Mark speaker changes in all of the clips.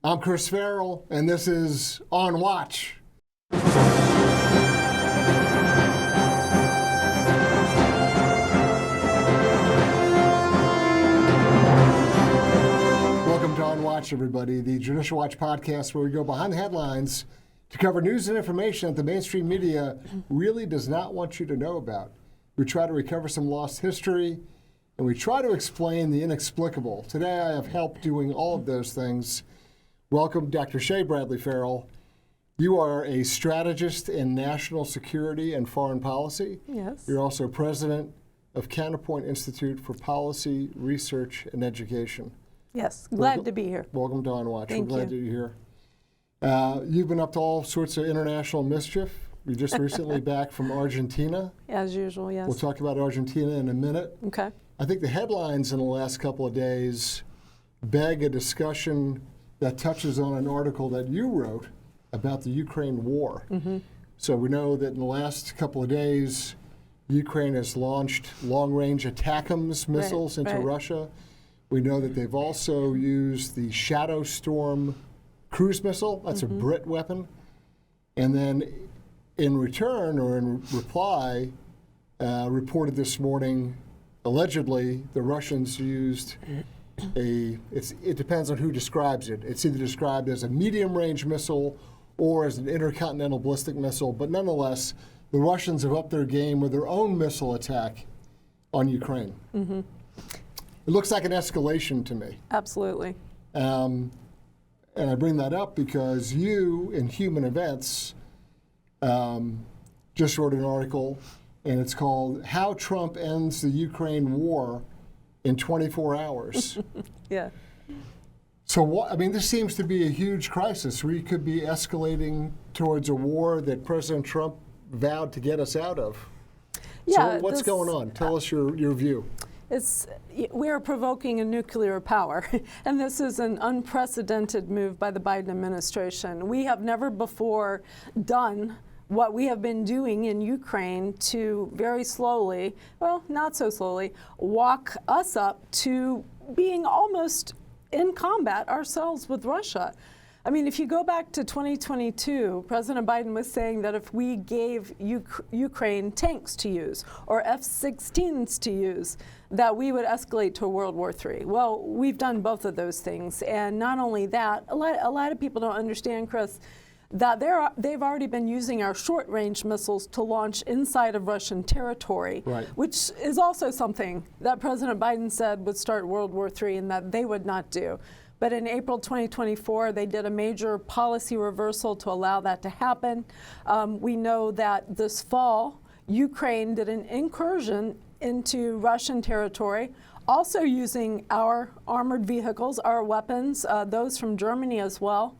Speaker 1: I'm Chris Farrell, and this is On Watch. Welcome to On Watch, everybody, the Judicial Watch podcast where we go behind the headlines to cover news and information that the mainstream media really does not want you to know about. We try to recover some lost history, and we try to explain the inexplicable. Today I have help doing all of those things. Welcome, Dr. Shea Bradley-Farrell. You are a strategist in national security and foreign policy.
Speaker 2: Yes.
Speaker 1: You're also president of Counterpoint Institute for Policy, Research, and Education.
Speaker 2: Yes, glad to be here.
Speaker 1: Welcome to On Watch.
Speaker 2: Thank
Speaker 1: We're glad
Speaker 2: you.
Speaker 1: that you're here. You've been up to all sorts of international mischief. You're just recently back from Argentina.
Speaker 2: As usual, yes.
Speaker 1: We'll talk about Argentina in a minute.
Speaker 2: Okay.
Speaker 1: I think the headlines in the last couple of days beg a discussion that touches on an article that you wrote about the Ukraine war.
Speaker 2: Mm-hmm.
Speaker 1: So we know that in the last couple of days, Ukraine has launched long-range ATACMS missiles into Russia. We know that they've also used the Shadow Storm cruise missile. That's a Brit weapon. And then in return, or in reply, reported this morning, allegedly, the Russians used it depends on who describes it. It's either described as a medium-range missile or as an intercontinental ballistic missile, but nonetheless, the Russians have upped their game with their own missile attack on Ukraine. Mm-hmm. It looks like an escalation to me.
Speaker 2: Absolutely.
Speaker 1: And I bring that up because you, in Human Events, just wrote an article, and it's called How Trump Ends the Ukraine War in 24 Hours.
Speaker 2: Yeah.
Speaker 1: So, this seems to be a huge crisis. We could be escalating towards a war that President Trump vowed to get us out of.
Speaker 2: Yeah.
Speaker 1: So what's going on? Tell us your view.
Speaker 2: We're provoking a nuclear power, and this is an unprecedented move by the Biden administration. We have never before done what we have been doing in Ukraine to very slowly, well, not so slowly, walk us up to being almost in combat ourselves with Russia. I mean, if you go back to 2022, President Biden was saying that if we gave Ukraine tanks to use or F-16s to use, that we would escalate to World War III. Well, we've done both of those things. And not only that, a lot of people don't understand, Chris, that they've already been using our short-range missiles to launch inside of Russian territory, which is also something that President Biden said would start World War III and that they would not do. But in April 2024, they did a major policy reversal to allow that to happen. We know that this fall, Ukraine did an incursion into Russian territory, also using our armored vehicles, our weapons, those from Germany as well.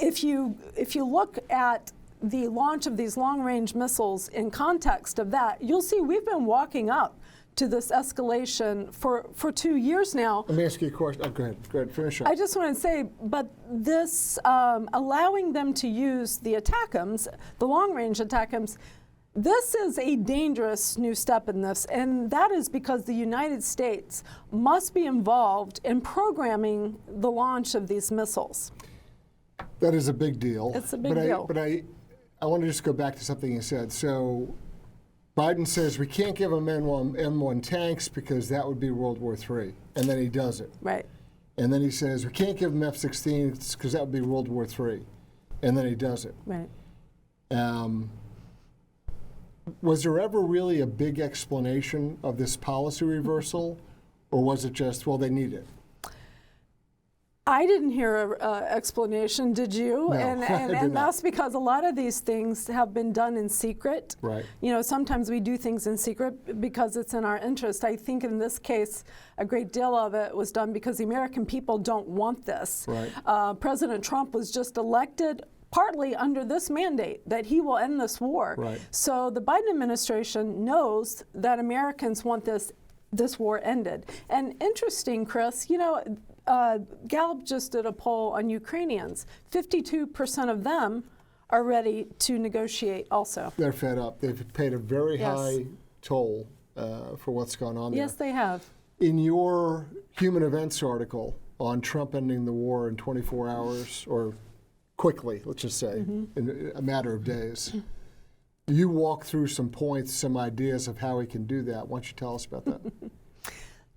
Speaker 2: If you look at the launch of these long-range missiles in context of that, you'll see we've been walking up to this escalation for 2 years now.
Speaker 1: Let me ask you a question. Oh, go ahead, finish up.
Speaker 2: I just want to say, but this allowing them to use the ATACMS, the long-range ATACMS, this is a dangerous new step in this, and that is because the United States must be involved in programming the launch of these missiles.
Speaker 1: That is a big deal.
Speaker 2: It's a big deal.
Speaker 1: But I want to just go back to something you said. So Biden says we can't give them M1 tanks because that would be World War III, and then he does it.
Speaker 2: Right.
Speaker 1: And then he says we can't give them F-16s because that would be World War III, and then he does it.
Speaker 2: Right.
Speaker 1: Was there ever really a big explanation of this policy reversal, or was it just, well, they need it?
Speaker 2: I didn't hear an explanation, did you?
Speaker 1: No,
Speaker 2: and that's because a lot of these things have been done in secret.
Speaker 1: Right.
Speaker 2: You know, sometimes we do things in secret because it's in our interest. I think in this case, a great deal of it was done because the American people don't want this.
Speaker 1: Right.
Speaker 2: President Trump was just elected partly under this mandate that he will end this war.
Speaker 1: Right.
Speaker 2: So the Biden administration knows that Americans want this war ended. And interesting, Chris, you know, Gallup just did a poll on Ukrainians. 52% of them are ready to negotiate also.
Speaker 1: They're fed up. They've paid a very high toll for what's gone on there.
Speaker 2: Yes, they have.
Speaker 1: In your Human Events article, on Trump ending the war in 24 hours, or quickly, let's just say, in a matter of days. You walk through some points, some ideas of how he can do that. Why don't you tell us about that?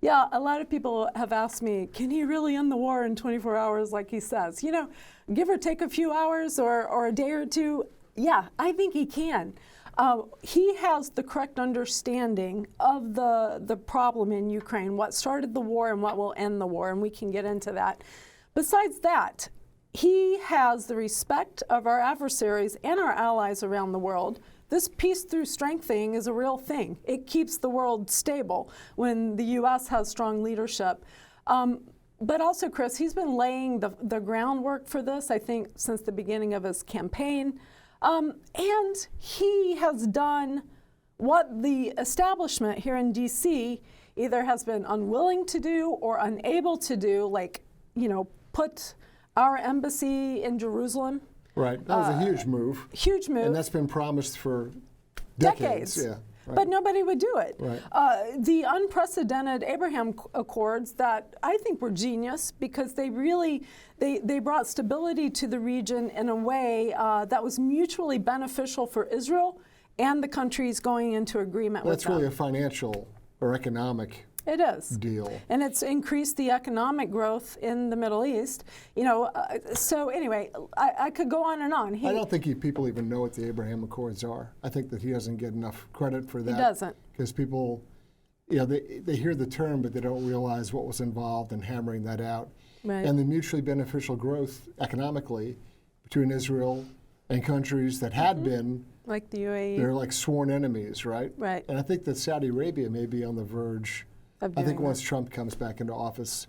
Speaker 2: Yeah, a lot of people have asked me, can he really end the war in 24 hours like he says? You know, give or take a few hours or a day or two, yeah, I think he can. He has the correct understanding of the problem in Ukraine, what started the war and what will end the war, and we can get into that. Besides that, he has the respect of our adversaries and our allies around the world. This peace through strength thing is a real thing. It keeps the world stable when the U.S. has strong leadership. But also, Chris, he's been laying the groundwork for this, I think, since the beginning of his campaign. And he has done what the establishment here in D.C. either has been unwilling to do or unable to do, like, you know, put our embassy in Jerusalem.
Speaker 1: Right, that was a huge move.
Speaker 2: Huge move.
Speaker 1: And that's been promised for decades. Yeah, right.
Speaker 2: But nobody would do it.
Speaker 1: Right.
Speaker 2: The unprecedented Abraham Accords that I think were genius because they really, they brought stability to the region in a way that was mutually beneficial for Israel and the countries going into agreement with them.
Speaker 1: That's really a financial or economic
Speaker 2: It is.
Speaker 1: deal.
Speaker 2: And it's increased the economic growth in the Middle East. You know, so anyway, I could go on and on.
Speaker 1: I don't think people even know what the Abraham Accords are. I think that he doesn't get enough credit for that.
Speaker 2: He doesn't.
Speaker 1: Because people, you know, they hear the term, but they don't realize what was involved in hammering that out.
Speaker 2: Right.
Speaker 1: And the mutually beneficial growth economically between Israel and countries that had been,
Speaker 2: like the UAE.
Speaker 1: they're like sworn enemies, right?
Speaker 2: Right.
Speaker 1: And I think that Saudi Arabia may be on the verge. I think once Trump comes back into office,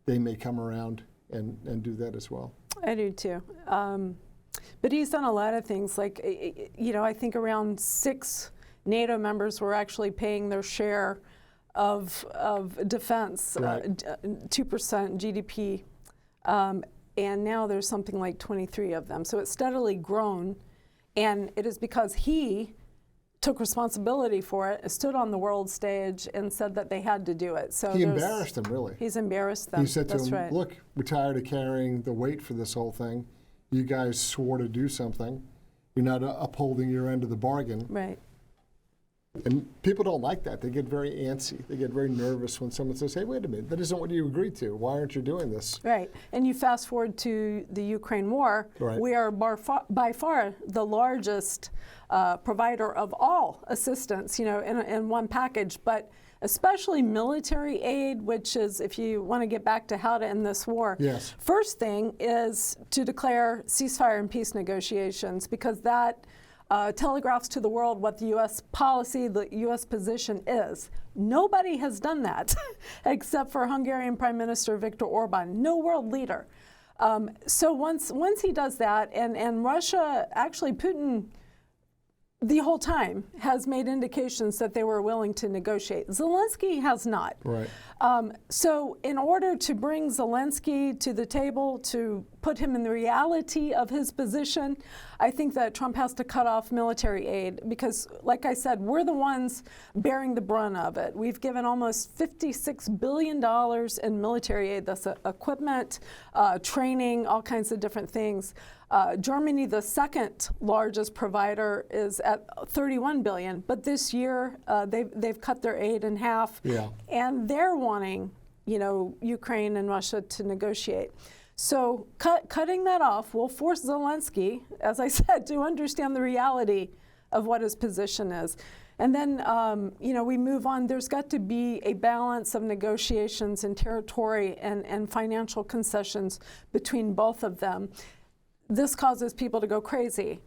Speaker 1: they may come around and do that as well.
Speaker 2: I do too. But he's done a lot of things. Like, you know, I think around 6 NATO members were actually paying their share of defense,
Speaker 1: Right.
Speaker 2: 2% GDP. And now there's something like 23 of them. So it's steadily grown. And it is because he took responsibility for it, stood on the world stage, and said that they had to do it. So
Speaker 1: He embarrassed them, really.
Speaker 2: He's embarrassed them.
Speaker 1: He said to
Speaker 2: That's
Speaker 1: them,
Speaker 2: right.
Speaker 1: look, we're tired of carrying the weight for this whole thing. You guys swore to do something. You're not upholding your end of the bargain.
Speaker 2: Right.
Speaker 1: And people don't like that. They get very antsy. They get very nervous when someone says, hey, wait a minute, that isn't what you agreed to. Why aren't you doing this?
Speaker 2: Right. And you fast forward to the Ukraine war,
Speaker 1: Right.
Speaker 2: we are by far the largest provider of all assistance, you know, in one package, but especially military aid, which is, if you want to get back to how to end this war,
Speaker 1: Yes.
Speaker 2: first thing is to declare ceasefire and peace negotiations, because that telegraphs to the world what the U.S. policy, the U.S. position is. Nobody has done that except for Hungarian Prime Minister Viktor Orban, no world leader. So once he does that, and Russia, actually Putin, the whole time has made indications that they were willing to negotiate. Zelensky has not.
Speaker 1: Right.
Speaker 2: So in order to bring Zelensky to the table, to put him in the reality of his position, I think that Trump has to cut off military aid because, like I said, we're the ones bearing the brunt of it. We've given almost $56 billion in military aid. That's equipment, training, all kinds of different things. Germany, the second largest provider, is at $31 billion. But this year, they've cut their aid in half.
Speaker 1: Yeah.
Speaker 2: And they're wanting, you know, Ukraine and Russia to negotiate. So cutting that off will force Zelensky, as I said, to understand the reality of what his position is. And then, you know, we move on. There's got to be a balance of negotiations and territory and financial concessions between both of them. This causes people to go crazy.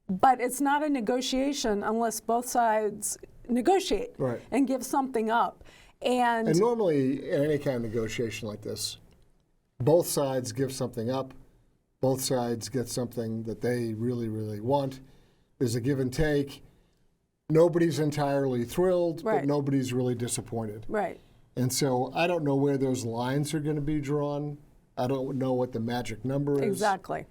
Speaker 2: But it's not a negotiation unless both sides negotiate
Speaker 1: Right.
Speaker 2: and give something up. And
Speaker 1: normally, in any kind of negotiation like this, both sides give something up. Both sides get something that they really, really want. There's a give and take. Nobody's entirely thrilled,
Speaker 2: Right.
Speaker 1: but nobody's really disappointed.
Speaker 2: right.
Speaker 1: And so I don't know where those lines are going to be drawn. I don't know what the magic number is.
Speaker 2: Exactly.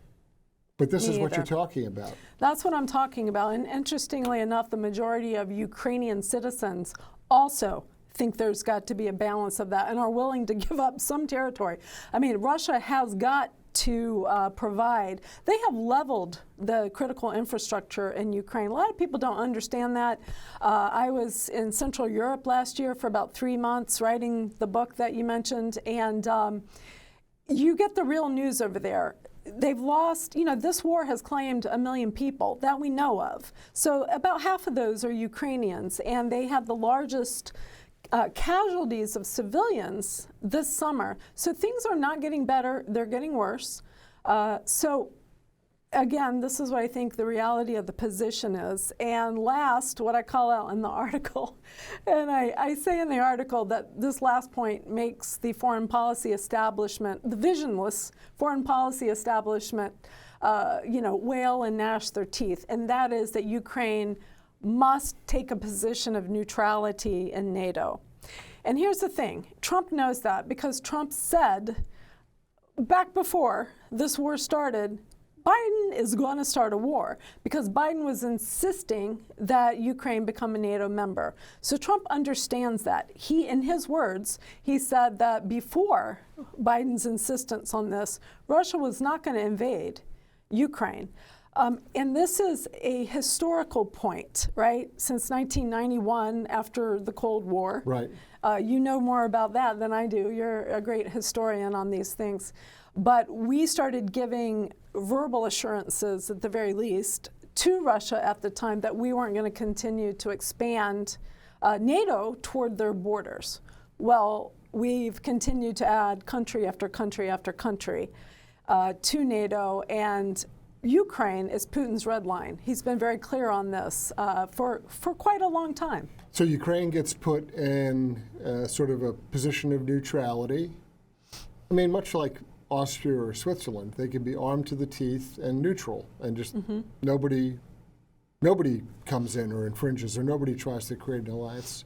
Speaker 1: But this
Speaker 2: Me
Speaker 1: is what you're
Speaker 2: either.
Speaker 1: talking about.
Speaker 2: That's what I'm talking about. And interestingly enough, the majority of Ukrainian citizens also think there's got to be a balance of that and are willing to give up some territory. I mean, Russia has got to provide. They have leveled the critical infrastructure in Ukraine. A lot of people don't understand that. I was in Central Europe last year for about 3 months writing the book that you mentioned, and you get the real news over there. They've lost, this war has claimed 1 million people that we know of. So about half of those are Ukrainians, and they have the largest casualties of civilians this summer. So things are not getting better, they're getting worse. So again, this is what I think the reality of the position is. And last, what I call out in the article, and I say in the article that this last point makes the foreign policy establishment, the visionless foreign policy establishment, wail and gnash their teeth. And that is that Ukraine must take a position of neutrality in NATO. And here's the thing, Trump knows that because Trump said back before this war started, Biden is going to start a war because Biden was insisting that Ukraine become a NATO member. So Trump understands that. In his words, he said that before Biden's insistence on this, Russia was not going to invade Ukraine. And this is a historical point, right? Since 1991, after the Cold War.
Speaker 1: Right.
Speaker 2: You know more about that than I do. You're a great historian on these things. But we started giving verbal assurances, at the very least, to Russia at the time that we weren't going to continue to expand NATO toward their borders. Well, we've continued to add country after country after country to NATO, and Ukraine is Putin's red line. He's been very clear on this for quite a long time.
Speaker 1: So Ukraine gets put in sort of a position of neutrality. I mean, much like Austria or Switzerland, they can be armed to the teeth and neutral, and just nobody comes in or infringes, or nobody tries to create an alliance.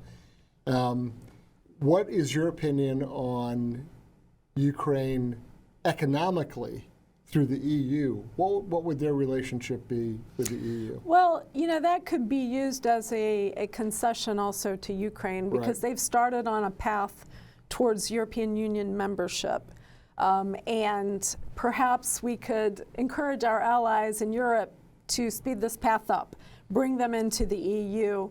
Speaker 1: What is your opinion on Ukraine economically through the EU? What would their relationship be with the EU?
Speaker 2: Well, that could be used as a concession also to Ukraine, because they've started on a path towards European Union membership. And perhaps we could encourage our allies in Europe to speed this path up, bring them into the EU,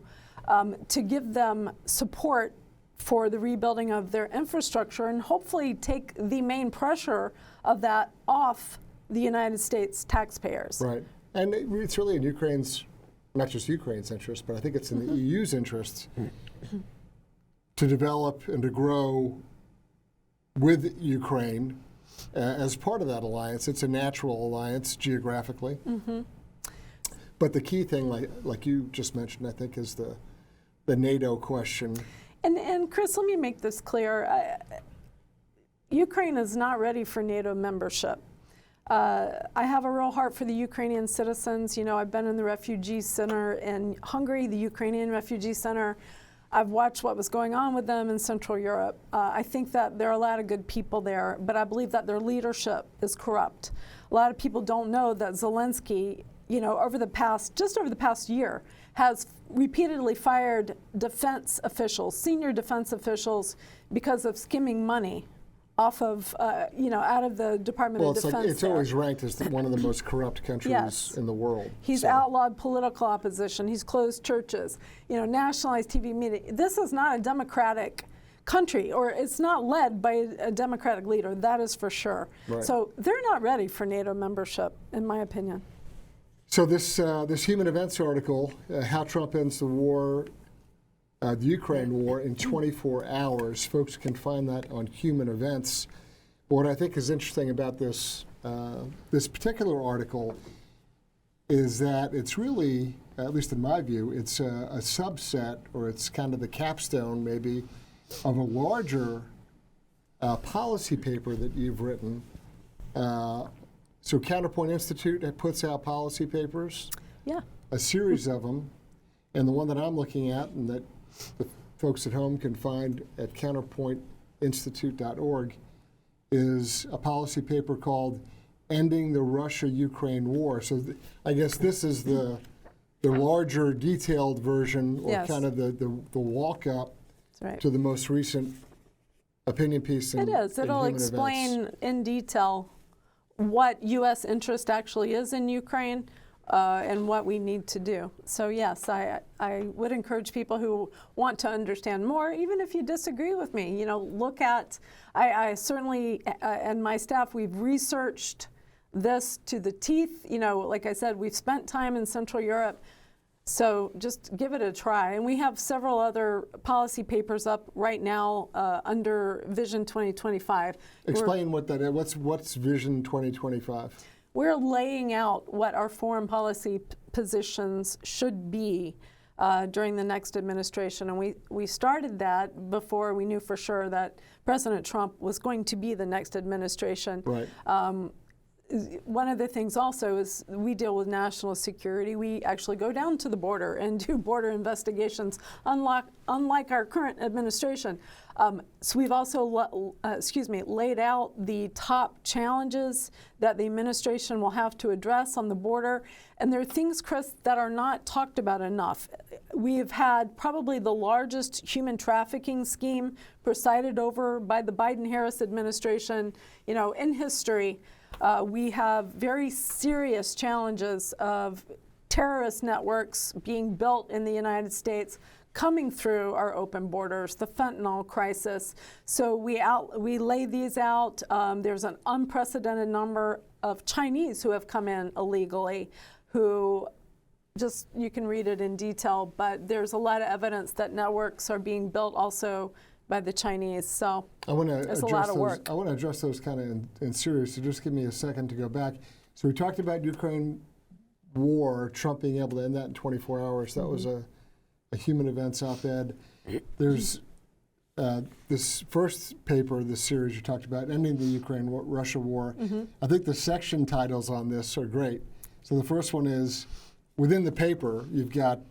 Speaker 2: to give them support for the rebuilding of their infrastructure, and hopefully take the main pressure of that off the United States taxpayers.
Speaker 1: Right. And it's really in Ukraine's, not just Ukraine's interest, but I think it's in the EU's interest to develop and to grow with Ukraine as part of that alliance. It's a natural alliance geographically. But the key thing, like you just mentioned, I think, is the NATO question.
Speaker 2: And Chris, let me make this clear. Ukraine is not ready for NATO membership. I have a real heart for the Ukrainian citizens. I've been in the refugee center in Hungary, the Ukrainian refugee center. I've watched what was going on with them in Central Europe. I think that there are a lot of good people there, but I believe that their leadership is corrupt. A lot of people don't know that Zelensky, over the past year, has repeatedly fired defense officials, senior defense officials, because of skimming money off of, out of the Department of Defense.
Speaker 1: It's always ranked as one of the most corrupt countries in the world.
Speaker 2: He's outlawed political opposition. He's closed churches, nationalized TV media. This is not a democratic country, or it's not led by a democratic leader, that is for sure.
Speaker 1: Right.
Speaker 2: So they're not ready for NATO membership, in my opinion.
Speaker 1: So this Human Events article, How Trump Ends the War, the Ukraine War in 24 hours. Folks can find that on Human Events. But what I think is interesting about this particular article is that it's really, at least in my view, it's a subset, or it's kind of the capstone maybe, of a larger policy paper that you've written. So Counterpoint Institute puts out policy papers, a series of them, and the one that I'm looking at, and that the folks at home can find at counterpointinstitute.org, is a policy paper called Ending the Russia-Ukraine War. So I guess this is the larger, detailed version, or kind of the walk-up
Speaker 2: right.
Speaker 1: to the most recent opinion piece in
Speaker 2: It is. It'll
Speaker 1: Human
Speaker 2: explain
Speaker 1: Events.
Speaker 2: in detail what U.S. interest actually is in Ukraine and what we need to do. So yes, I would encourage people who want to understand more, even if you disagree with me, you know, look at, I certainly, and my staff, we've researched this to the teeth. You know, like I said, we've spent time in Central Europe. So just give it a try. And we have several other policy papers up right now under Vision 2025.
Speaker 1: Explain what that is. What's Vision 2025?
Speaker 2: We're laying out what our foreign policy positions should be during the next administration. And we started that before we knew for sure that President Trump was going to be the next administration.
Speaker 1: Right.
Speaker 2: One of the things also is we deal with national security. We actually go down to the border and do border investigations, unlike our current administration. So we've also, laid out the top challenges that the administration will have to address on the border. And there are things, Chris, that are not talked about enough. We have had probably the largest human trafficking scheme presided over by the Biden-Harris administration, you know, in history. We have very serious challenges of terrorist networks being built in the United States, coming through our open borders, the fentanyl crisis. So we lay these out. There's an unprecedented number of Chinese who have come in illegally, who just, you can read it in detail, but there's a lot of evidence that networks are being built also by the Chinese. So it's a lot of work.
Speaker 1: I want to address those kind of in serious, so just give me a second to go back. So we talked about Ukraine war, Trump being able to end that in 24 hours. That was a Human Events op-ed. There's this first paper, this series you talked about, ending the Ukraine-Russia war. I think the section titles on this are great. So the first one is, within the paper, you've got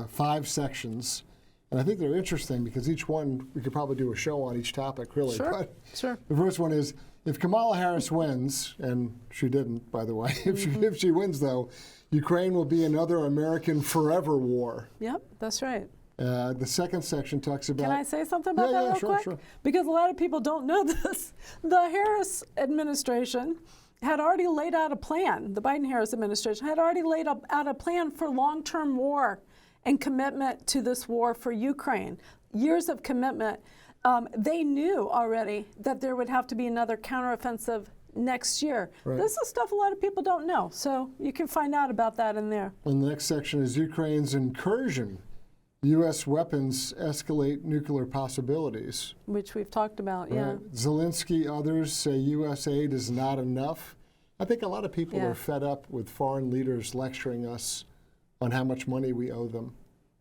Speaker 1: 5 sections. And I think they're interesting because each one, we could probably do a show on each topic, really.
Speaker 2: Sure,
Speaker 1: But
Speaker 2: sure.
Speaker 1: the first one is, if Kamala Harris wins, and she didn't, by the way, if she wins, though, Ukraine will be another American forever war.
Speaker 2: Yep, that's right.
Speaker 1: The second section talks about...
Speaker 2: Can I say something about that real quick?
Speaker 1: Sure.
Speaker 2: Because a lot of people don't know this. The Harris administration had already laid out a plan. The Biden-Harris administration had already laid out a plan for long-term war and commitment to this war for Ukraine. Years of commitment. They knew already that there would have to be another counteroffensive next year. Right. This is stuff a lot of people don't know, so you can find out about that in there.
Speaker 1: And the next section is Ukraine's incursion. U.S. weapons escalate nuclear possibilities.
Speaker 2: Which we've talked about,
Speaker 1: right.
Speaker 2: yeah.
Speaker 1: Zelensky, others say U.S. aid is not enough. I think a lot of people are fed up with foreign leaders lecturing us on how much money we owe them.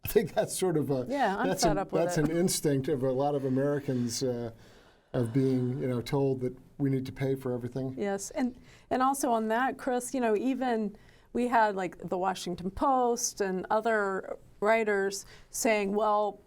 Speaker 1: I think that's sort of a
Speaker 2: I'm fed up with
Speaker 1: that's an instinct of a lot of Americans of being, you know, told that we need to pay for everything.
Speaker 2: Yes, and also on that, Chris, you know, even we had like the Washington Post and other writers saying, well,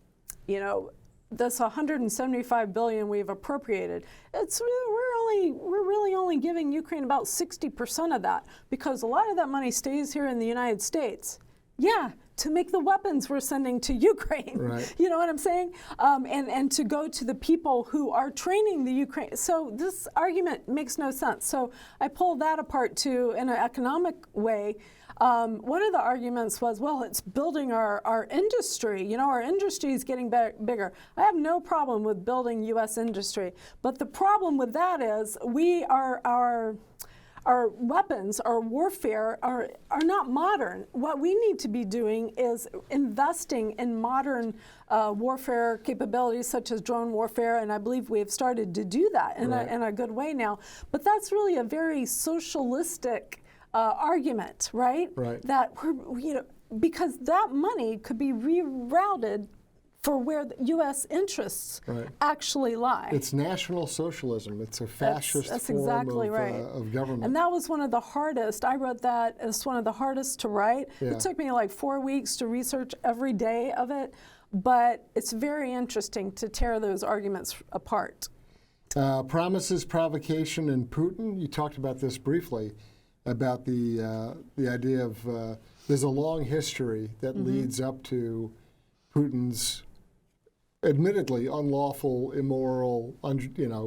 Speaker 2: you know, this 175 billion we've appropriated, we're really only giving Ukraine about 60% of that, because a lot of that money stays here in the United States. Yeah, to make the weapons we're sending to Ukraine.
Speaker 1: Right.
Speaker 2: You know what I'm saying? And to go to the people who are training the Ukraine. So this argument makes no sense. So I pulled that apart too in an economic way. One of the arguments was, well, it's building our industry. You know, our industry is getting bigger. I have no problem with building U.S. industry. But the problem with that is our weapons, our warfare are not modern. What we need to be doing is investing in modern warfare capabilities such as drone warfare, and I believe we have started to do that in a good way now. But that's really a very socialistic argument, right?
Speaker 1: Right.
Speaker 2: That because that money could be rerouted for where the U.S. interests actually lie.
Speaker 1: It's national socialism. It's a fascist
Speaker 2: that's
Speaker 1: form
Speaker 2: exactly
Speaker 1: of government.
Speaker 2: And that was one of the hardest. I wrote that. It's one of the hardest to write.
Speaker 1: Yeah.
Speaker 2: It took me like 4 weeks to research every day of it, but it's very interesting to tear those arguments apart.
Speaker 1: Promises, provocation, and Putin. You talked about this briefly, about the idea of there's a long history that leads up to Putin's admittedly unlawful, immoral,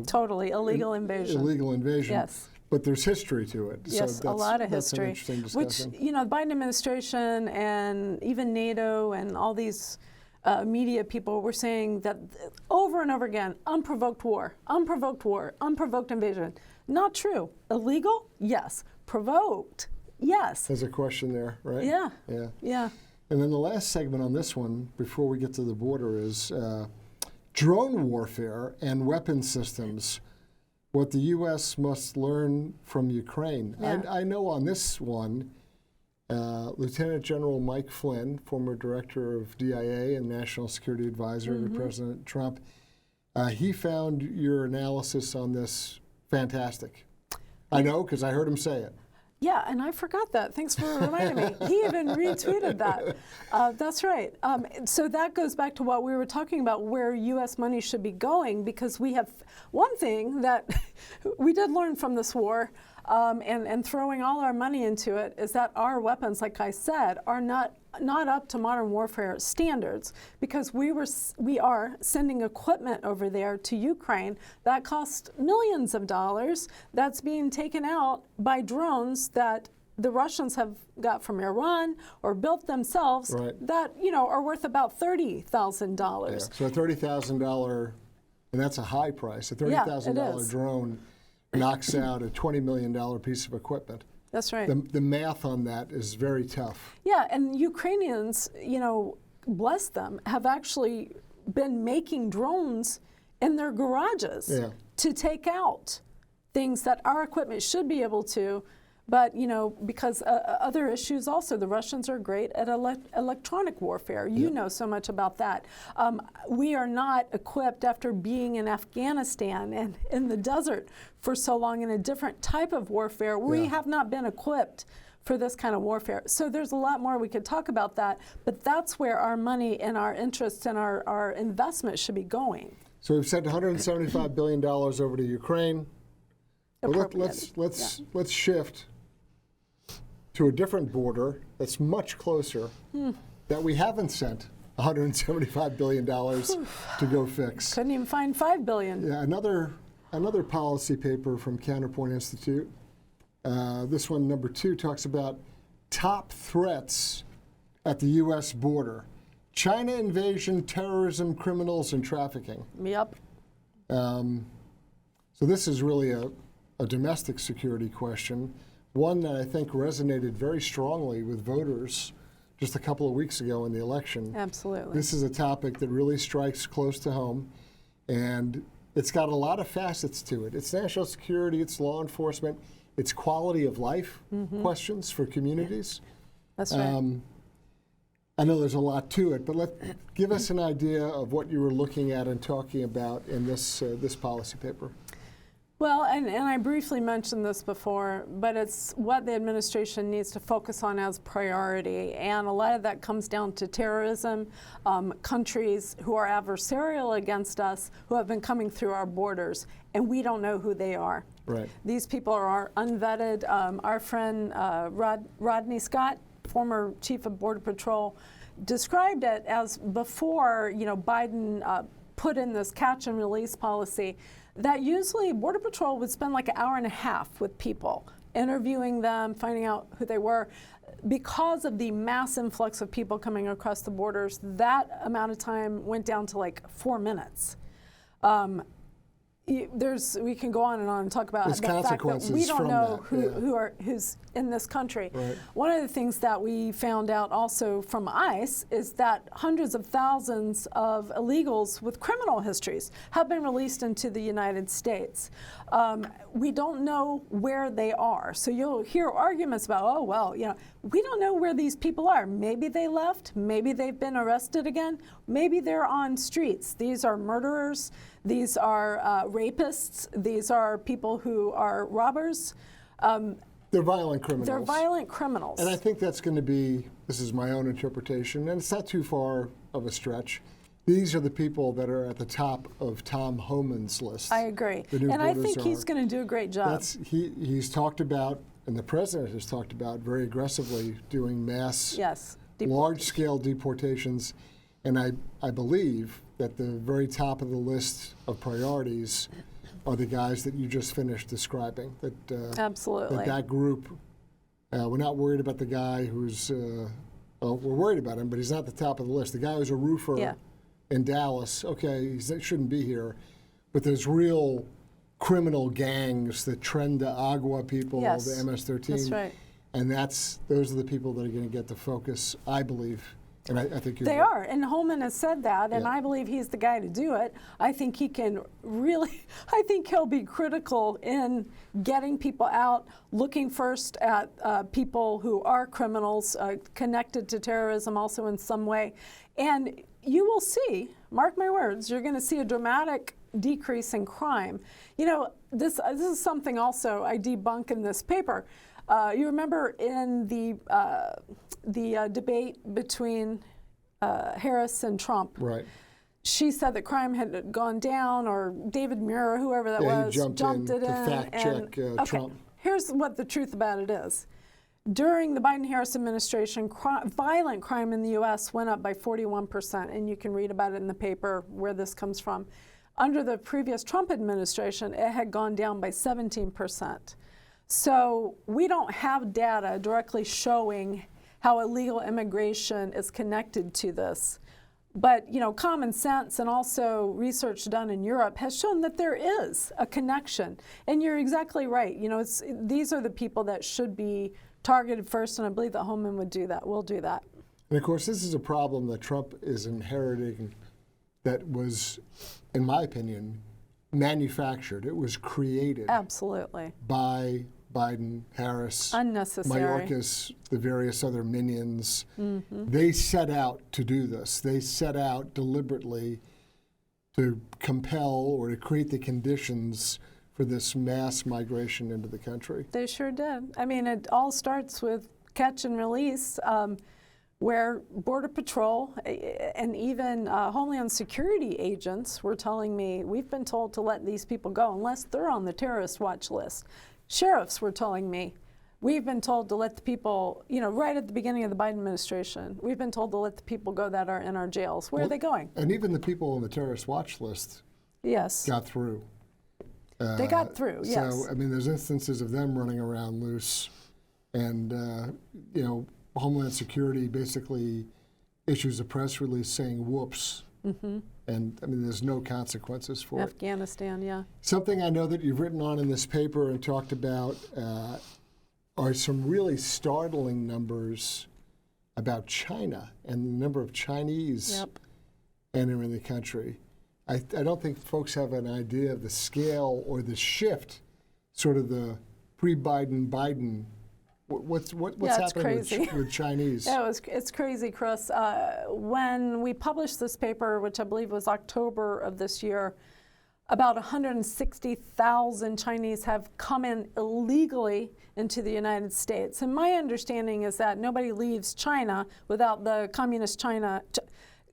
Speaker 2: Totally illegal invasion.
Speaker 1: Illegal invasion.
Speaker 2: Yes.
Speaker 1: But there's history to it.
Speaker 2: Yes,
Speaker 1: so
Speaker 2: a lot of
Speaker 1: that's
Speaker 2: history.
Speaker 1: An interesting
Speaker 2: which,
Speaker 1: discussion.
Speaker 2: the Biden administration and even NATO and all these media people were saying that over and over again, unprovoked war, unprovoked invasion. Not true. Illegal? Yes. Provoked? Yes.
Speaker 1: There's a question there, right?
Speaker 2: Yeah.
Speaker 1: Yeah.
Speaker 2: Yeah.
Speaker 1: And then the last segment on this one, before we get to the border, is drone warfare and weapon systems. What the U.S. must learn from Ukraine.
Speaker 2: Yeah.
Speaker 1: I know on this one, Lieutenant General Mike Flynn, former director of DIA and National Security Advisor to President Trump, he found your analysis on this fantastic. I know because I heard him say it.
Speaker 2: Yeah, and I forgot that. Thanks for reminding me. He even retweeted that. That's right. So that goes back to what we were talking about, where U.S. money should be going, because we have one thing that we did learn from this war, and throwing all our money into it, is that our weapons, like I said, are not up to modern warfare standards, because we are sending equipment over there to Ukraine that cost millions of dollars, that's being taken out by drones that the Russians have got from Iran or built themselves,
Speaker 1: right,
Speaker 2: that are worth about $30,000.
Speaker 1: Yeah. So a $30,000, and that's a high price. A $30,000 drone knocks out a $20 million piece of equipment.
Speaker 2: That's right.
Speaker 1: The math on that is very tough.
Speaker 2: Yeah, and Ukrainians, bless them, have actually been making drones in their garages to take out things that our equipment should be able to. But, because other issues also, the Russians are great at electronic warfare. You know so much about that. We are not equipped, after being in Afghanistan and in the desert for so long in a different type of warfare. We have not been equipped for this kind of warfare. So there's a lot more we could talk about that, but that's where our money and our interests and our investment should be going.
Speaker 1: So we've sent $175 billion over to Ukraine. Well, let's shift to a different border that's much closer, that we haven't sent $175 billion to go fix.
Speaker 2: Couldn't even find $5 billion.
Speaker 1: Yeah, another policy paper from Counterpoint Institute. This one, number 2, talks about top threats at the U.S. border: China invasion, terrorism, criminals, and trafficking.
Speaker 2: Yep.
Speaker 1: So this is really a domestic security question, one that I think resonated very strongly with voters just a couple of weeks ago in the election.
Speaker 2: Absolutely.
Speaker 1: This is a topic that really strikes close to home, and it's got a lot of facets to it. It's national security, it's law enforcement, it's quality of life questions for communities.
Speaker 2: That's right.
Speaker 1: I know there's a lot to it, but give us an idea of what you were looking at and talking about in this policy paper.
Speaker 2: Well, and I briefly mentioned this before, but it's what the administration needs to focus on as priority. And a lot of that comes down to terrorism, countries who are adversarial against us, who have been coming through our borders, and we don't know who they are.
Speaker 1: Right.
Speaker 2: These people are unvetted. Our friend Rodney Scott, former chief of Border Patrol, described it as before, Biden put in this catch and release policy, that usually Border Patrol would spend like an hour and a half with people, interviewing them, finding out who they were. Because of the mass influx of people coming across the borders, that amount of time went down to like 4 minutes. We can go on and talk about the fact that we don't know who's in this country.
Speaker 1: Right.
Speaker 2: One of the things that we found out also from ICE is that hundreds of thousands of illegals with criminal histories have been released into the United States. We don't know where they are. So you'll hear arguments about, we don't know where these people are. Maybe they left, maybe they've been arrested again, maybe they're on streets. These are murderers, these are rapists, these are people who are robbers.
Speaker 1: They're violent criminals.
Speaker 2: They're violent criminals.
Speaker 1: And I think that's going to be, this is my own interpretation, and it's not too far of a stretch. These are the people that are at the top of Tom Homan's list.
Speaker 2: I agree. And I think he's going to do a great job.
Speaker 1: He's talked about, and the president has talked about very aggressively doing mass, large-scale deportations. And I believe that the very top of the list of priorities are the guys that you just finished describing. That
Speaker 2: Absolutely.
Speaker 1: that group, we're not worried about the guy who's, well, we're worried about him, but he's not the top of the list. The guy who's a roofer in Dallas, okay, he shouldn't be here. But there's real criminal gangs, the Tren de Agua people, the MS-13.
Speaker 2: That's right.
Speaker 1: And those are the people that are going to get the focus, I believe. And I think
Speaker 2: they are, and Holman has said that, and I believe he's the guy to do it. I think he can really, I think he'll be critical in getting people out, looking first at people who are criminals, connected to terrorism also in some way. And you will see, mark my words, you're going to see a dramatic decrease in crime. You know, this is something also I debunk in this paper. You remember in the debate between Harris and Trump,
Speaker 1: right?
Speaker 2: She said that crime had gone down, or David Muir, whoever that was, jumped it in
Speaker 1: to fact check Trump.
Speaker 2: Here's what the truth about it is. During the Biden-Harris administration, violent crime in the U.S. went up by 41%, and you can read about it in the paper where this comes from. Under the previous Trump administration, it had gone down by 17%. So we don't have data directly showing how illegal immigration is connected to this. But, you know, common sense and also research done in Europe has shown that there is a connection. And you're exactly right. You know, these are the people that should be targeted first, and I believe that Holman would do that, will do that.
Speaker 1: And of course, this is a problem that Trump is inheriting that was, in my opinion, manufactured. It was created.
Speaker 2: Absolutely.
Speaker 1: By Biden, Harris,
Speaker 2: unnecessary.
Speaker 1: Mayorkas, the various other minions.
Speaker 2: Mm-hmm.
Speaker 1: They set out to do this. They set out deliberately to compel or to create the conditions for this mass migration into the country.
Speaker 2: They sure did. I mean, it all starts with catch and release, where Border Patrol and even Homeland Security agents were telling me, we've been told to let these people go unless they're on the terrorist watch list. Sheriffs were telling me, we've been told to let the people, you know, right at the beginning of the Biden administration, we've been told to let the people go that are in our jails. Where are they going?
Speaker 1: And even the people on the terrorist watch list got through.
Speaker 2: They got through, yes.
Speaker 1: So, I mean, there's instances of them running around loose. And, you know, Homeland Security basically issues a press release saying, whoops. Mm-hmm. And, I mean, there's no consequences for
Speaker 2: Afghanistan, yeah.
Speaker 1: Something I know that you've written on in this paper and talked about are some really startling numbers about China and the number of Chinese entering the country. I don't think folks have an idea of the scale or the shift, sort of the pre-Biden. What's happening with Chinese?
Speaker 2: Yeah, it's crazy, Chris. When we published this paper, which I believe was October of this year, about 160,000 Chinese have come in illegally into the United States. And my understanding is that nobody leaves China without the Communist China,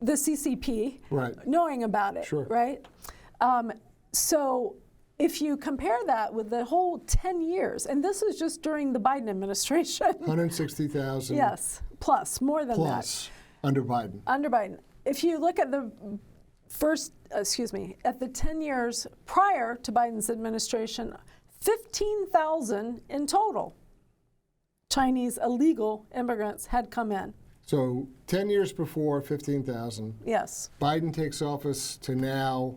Speaker 2: the CCP, knowing about it, right? So if you compare that with the whole 10 years, and this is just during the Biden administration.
Speaker 1: 160,000.
Speaker 2: Yes, plus, more than
Speaker 1: that. Under Biden.
Speaker 2: Under Biden. If you look at the at the 10 years prior to Biden's administration, 15,000 in total Chinese illegal immigrants had come in.
Speaker 1: So 10 years before, 15,000.
Speaker 2: Yes.
Speaker 1: Biden takes office to now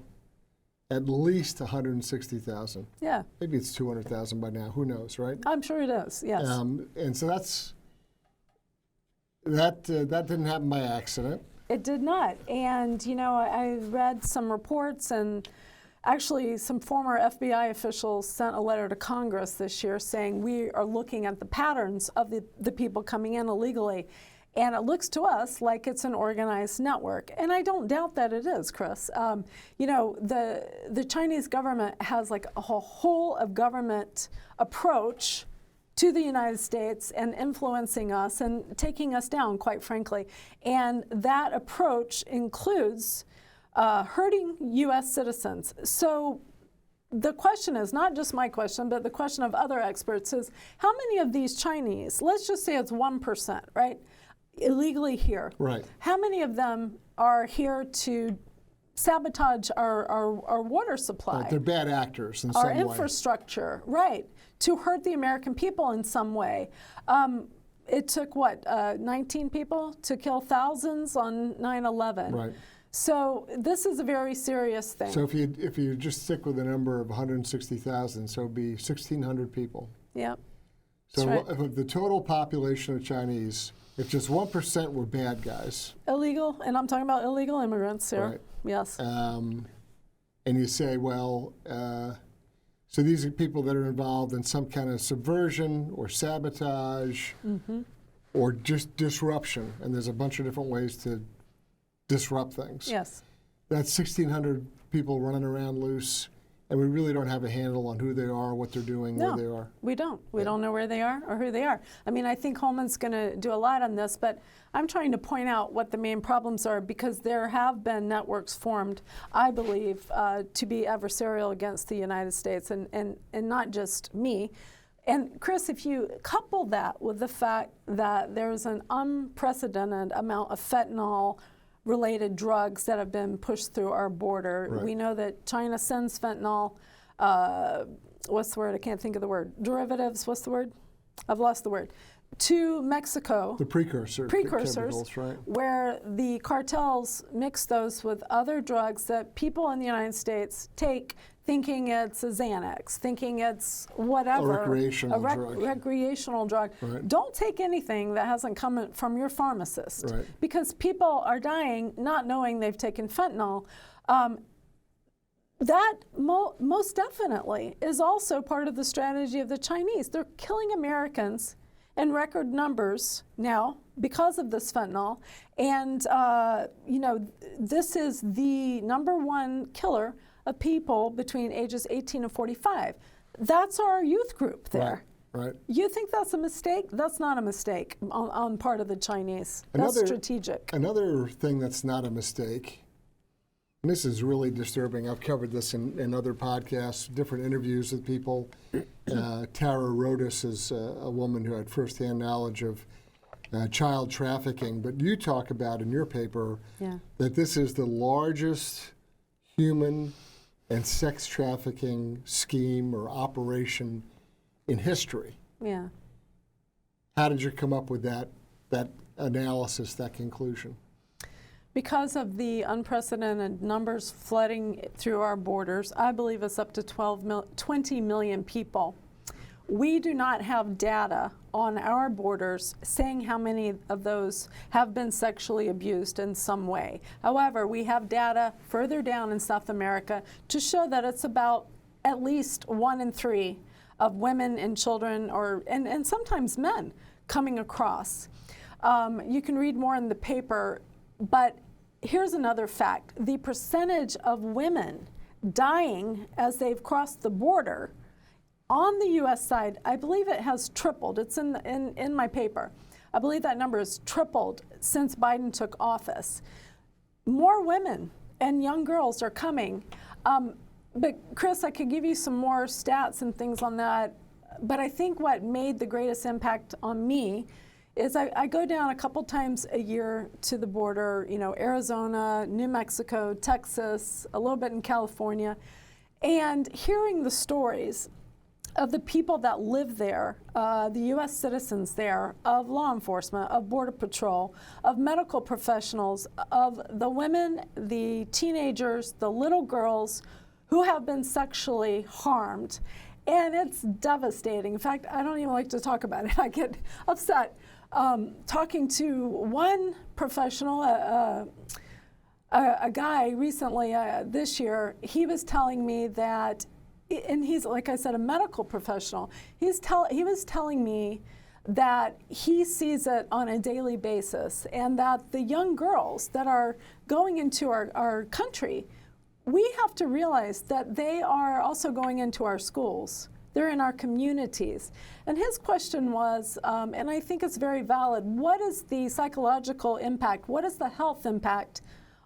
Speaker 1: at least 160,000.
Speaker 2: Yeah.
Speaker 1: Maybe it's 200,000 by now. Who knows, right?
Speaker 2: I'm sure it is, yes.
Speaker 1: And so that didn't happen by accident.
Speaker 2: It did not. And, you know, I read some reports, and actually some former FBI officials sent a letter to Congress this year saying we are looking at the patterns of the people coming in illegally. And it looks to us like it's an organized network. And I don't doubt that it is, Chris. You know, the Chinese government has like a whole of government approach to the United States and influencing us and taking us down, quite frankly. And that approach includes hurting U.S. citizens. So the question is, not just my question, but the question of other experts is, how many of these Chinese, let's just say it's 1%, right? Illegally here.
Speaker 1: Right.
Speaker 2: How many of them are here to sabotage our water supply.
Speaker 1: Right, they're bad actors in
Speaker 2: our
Speaker 1: some way.
Speaker 2: infrastructure, right, to hurt the American people in some way. It took, 19 people to kill thousands on 9/11.
Speaker 1: Right.
Speaker 2: So this is a very serious thing.
Speaker 1: So if you just stick with the number of 160,000, so it'd be 1,600 people.
Speaker 2: Yep.
Speaker 1: So
Speaker 2: That's right.
Speaker 1: of the total population of Chinese, if just 1% were bad guys,
Speaker 2: Illegal, and I'm talking about illegal immigrants here.
Speaker 1: Right.
Speaker 2: Yes.
Speaker 1: and you say, well, so these are people that are involved in some kind of subversion or sabotage or just disruption, and there's a bunch of different ways to disrupt things.
Speaker 2: Yes.
Speaker 1: That's 1,600 people running around loose, and we really don't have a handle on who they are, what they're doing,
Speaker 2: No,
Speaker 1: where they are.
Speaker 2: we don't. We don't know where they are or who they are. I mean, I think Holman's going to do a lot on this, but I'm trying to point out what the main problems are, because there have been networks formed, I believe, to be adversarial against the United States, and not just me. And Chris, if you couple that with the fact that there's an unprecedented amount of fentanyl-related drugs that have been pushed through our border.
Speaker 1: Right.
Speaker 2: We know that China sends fentanyl, what's the word? I can't think of the word. Derivatives, what's the word? I've lost the word. To Mexico.
Speaker 1: The precursors, right?
Speaker 2: Where the cartels mix those with other drugs that people in the United States take, thinking it's a Xanax, thinking it's whatever.
Speaker 1: A recreational drug.
Speaker 2: Recreational drug.
Speaker 1: Right.
Speaker 2: Don't take anything that hasn't come from your pharmacist.
Speaker 1: Right.
Speaker 2: Because people are dying not knowing they've taken fentanyl. That most definitely is also part of the strategy of the Chinese. They're killing Americans in record numbers now because of this fentanyl. And, this is the #1 killer of people between ages 18 and 45. That's our youth group there.
Speaker 1: Right.
Speaker 2: You think that's a mistake? That's not a mistake on part of the Chinese. That's strategic.
Speaker 1: Another thing that's not a mistake, and this is really disturbing. I've covered this in other podcasts, different interviews with people. Tara Rodas is a woman who had firsthand knowledge of child trafficking. But you talk about in your paper that this is the largest human and sex trafficking scheme or operation in history.
Speaker 2: Yeah.
Speaker 1: How did you come up with that analysis, that conclusion?
Speaker 2: Because of the unprecedented numbers flooding through our borders, I believe it's up to 20 million people. We do not have data on our borders saying how many of those have been sexually abused in some way. However, we have data further down in South America to show that it's about at least 1 in 3 of women and children, and sometimes men, coming across. You can read more in the paper, but here's another fact. The percentage of women dying as they've crossed the border on the U.S. side, I believe it has tripled. It's in my paper. I believe that number has tripled since Biden took office. More women and young girls are coming. But Chris, I could give you some more stats and things on that. But I think what made the greatest impact on me is I go down a couple times a year to the border, Arizona, New Mexico, Texas, a little bit in California, and hearing the stories of the people that live there, the U.S. citizens there, of law enforcement, of Border Patrol, of medical professionals, of the women, the teenagers, the little girls who have been sexually harmed. And it's devastating. In fact, I don't even like to talk about it. I get upset. Talking to one professional, a guy recently this year, he was telling me that, and he's, like I said, a medical professional. He was telling me that he sees it on a daily basis, and that the young girls that are going into our country, we have to realize that they are also going into our schools. They're in our communities. And his question was, and I think it's very valid, what is the psychological impact? What is the health impact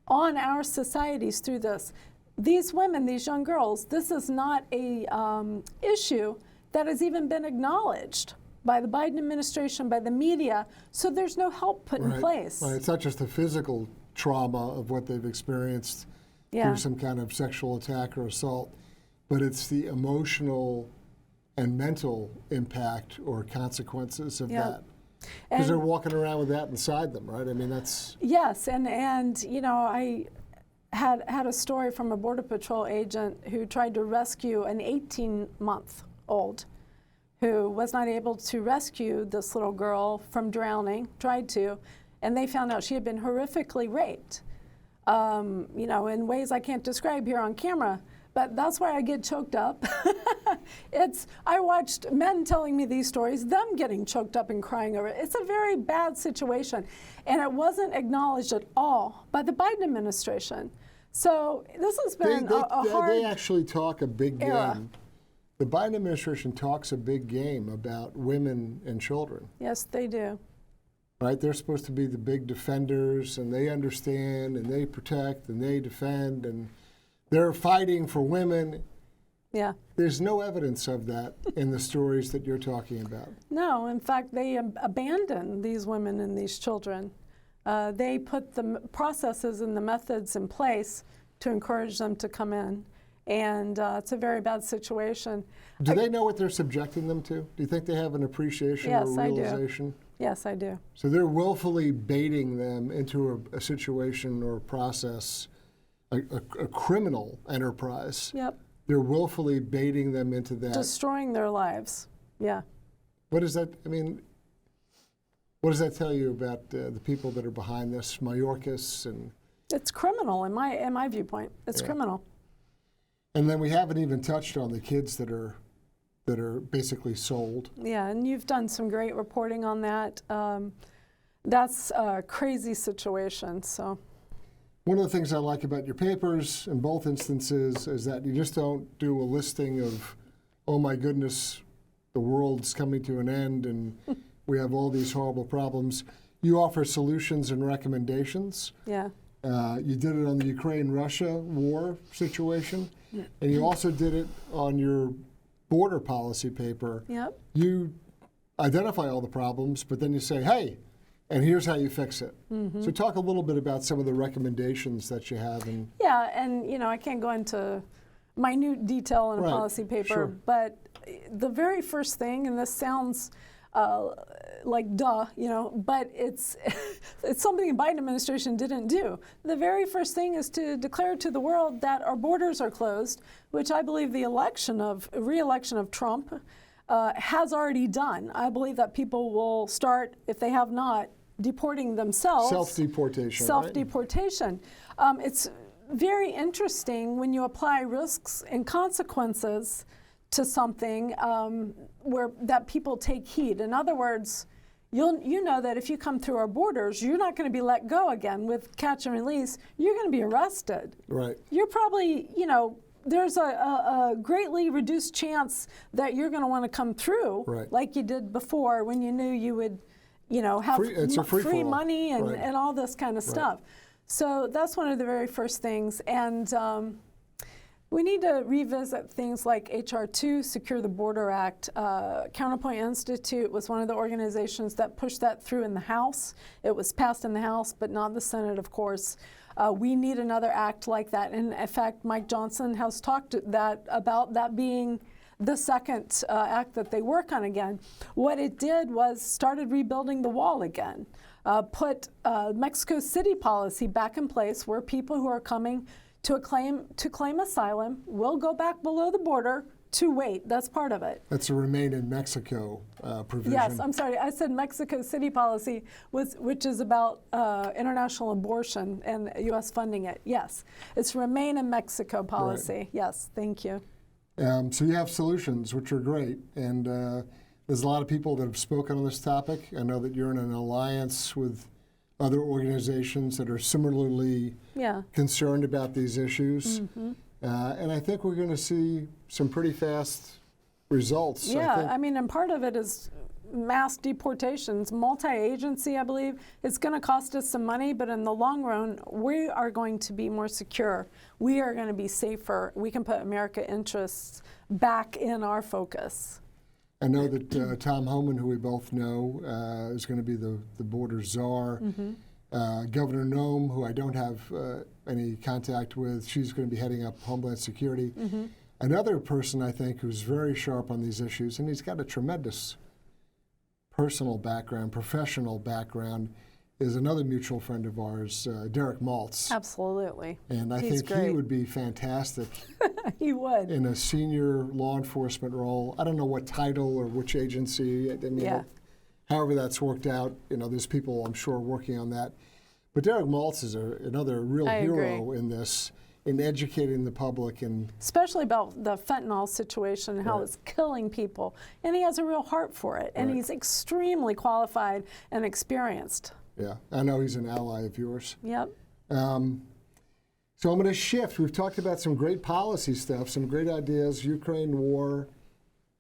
Speaker 2: on our societies through this? These women, these young girls, this is not a issue that has even been acknowledged by the Biden administration, by the media, so there's no help put in place.
Speaker 1: Right. It's not just the physical trauma of what they've experienced through some kind of sexual attack or assault, but it's the emotional and mental impact or consequences of that. Because they're walking around with that inside them, right? I mean, that's...
Speaker 2: Yes, and you know, I had a story from a Border Patrol agent who tried to rescue an 18-month-old who was not able to rescue this little girl from drowning, tried to, and they found out she had been horrifically raped, you know, in ways I can't describe here on camera. But that's why I get choked up. I watched men telling me these stories, them getting choked up and crying over it. It's a very bad situation. And it wasn't acknowledged at all by the Biden administration. So this has been a hard
Speaker 1: They actually talk a big
Speaker 2: era.
Speaker 1: game. The Biden administration talks a big game about women and children.
Speaker 2: Yes, they do.
Speaker 1: Right? They're supposed to be the big defenders, and they understand, and they protect, and they defend, and they're fighting for women.
Speaker 2: Yeah.
Speaker 1: There's no evidence of that in the stories that you're talking about.
Speaker 2: No, in fact, they abandon these women and these children. They put the processes and the methods in place to encourage them to come in. And it's a very bad situation.
Speaker 1: Do they know what they're subjecting them to? Do you think they have an appreciation or realization?
Speaker 2: I do. Yes, I do.
Speaker 1: So they're willfully baiting them into a situation or a process, a criminal enterprise.
Speaker 2: Yep.
Speaker 1: They're willfully baiting them into that.
Speaker 2: Destroying their lives. Yeah.
Speaker 1: What does that, I mean, what does that tell you about the people that are behind this, Mayorkas and...
Speaker 2: It's criminal in my viewpoint. It's criminal.
Speaker 1: And then we haven't even touched on the kids that are basically sold.
Speaker 2: Yeah, and you've done some great reporting on that. That's a crazy situation, so...
Speaker 1: One of the things I like about your papers in both instances is that you just don't do a listing of, oh my goodness, the world's coming to an end and we have all these horrible problems. You offer solutions and recommendations.
Speaker 2: Yeah.
Speaker 1: You did it on the Ukraine-Russia war situation, and you also did it on your border policy paper.
Speaker 2: Yep.
Speaker 1: You identify all the problems, but then you say, hey, and here's how you fix it. So talk a little bit about some of the recommendations that you have.
Speaker 2: Yeah, and you know, I can't go into minute detail in a policy paper, but the very first thing, and this sounds like duh, you know, but it's it's something the Biden administration didn't do. The very first thing is to declare to the world that our borders are closed, which I believe the re-election of Trump has already done. I believe that people will start, if they have not, deporting themselves.
Speaker 1: Self-deportation.
Speaker 2: Self-deportation. Right? It's very interesting when you apply risks and consequences to something where that people take heed. In other words, you know that if you come through our borders, you're not going to be let go again with catch and release. You're going to be arrested.
Speaker 1: Right.
Speaker 2: You're probably, you know, there's a greatly reduced chance that you're going to want to come through like you did before when you knew you would, you know, have free money and all this kind of stuff. So that's one of the very first things. And we need to revisit things like H.R. 2, Secure the Border Act. Counterpoint Institute was one of the organizations that pushed that through in the House. It was passed in the House, but not the Senate, of course. We need another act like that. And in fact, Mike Johnson has talked about that being the second act that they work on again. What it did was started rebuilding the wall again, put Mexico City policy back in place where people who are coming to claim asylum will go back below the border to wait. That's part of it.
Speaker 1: That's a remain in Mexico provision.
Speaker 2: Yes, I'm sorry. I said Mexico City policy, which is about international abortion and U.S. funding it. Yes, it's remain in Mexico policy. Yes, thank you.
Speaker 1: So you have solutions, which are great. And there's a lot of people that have spoken on this topic. I know that you're in an alliance with other organizations that are similarly concerned about these issues. And I think we're going to see some pretty fast results.
Speaker 2: Yeah, I mean, and part of it is mass deportations, multi-agency, I believe. It's going to cost us some money, but in the long run, we are going to be more secure. We are going to be safer. We can put America interests back in our focus.
Speaker 1: I know that Tom Homan, who we both know, is going to be the border czar. Governor Noem, who I don't have any contact with, she's going to be heading up Homeland Security. Another person, I think, who's very sharp on these issues, and he's got a tremendous personal background, professional background, is another mutual friend of ours, Derek Maltz.
Speaker 2: Absolutely.
Speaker 1: And I
Speaker 2: He's
Speaker 1: think
Speaker 2: great.
Speaker 1: he would be fantastic
Speaker 2: He would.
Speaker 1: in a senior law enforcement role. I don't know what title or which agency. I mean,
Speaker 2: Yeah.
Speaker 1: however that's worked out, there's people, I'm sure, working on that. But Derek Maltz is another real
Speaker 2: I
Speaker 1: hero
Speaker 2: agree.
Speaker 1: in this, in educating the public. And
Speaker 2: Especially about the fentanyl situation, how
Speaker 1: Right.
Speaker 2: it's killing people. And he has a real heart for it. And
Speaker 1: Right.
Speaker 2: he's extremely qualified and experienced.
Speaker 1: yeah, I know he's an ally of yours.
Speaker 2: Yep.
Speaker 1: So I'm going to shift. We've talked about some great policy stuff, some great ideas, Ukraine war,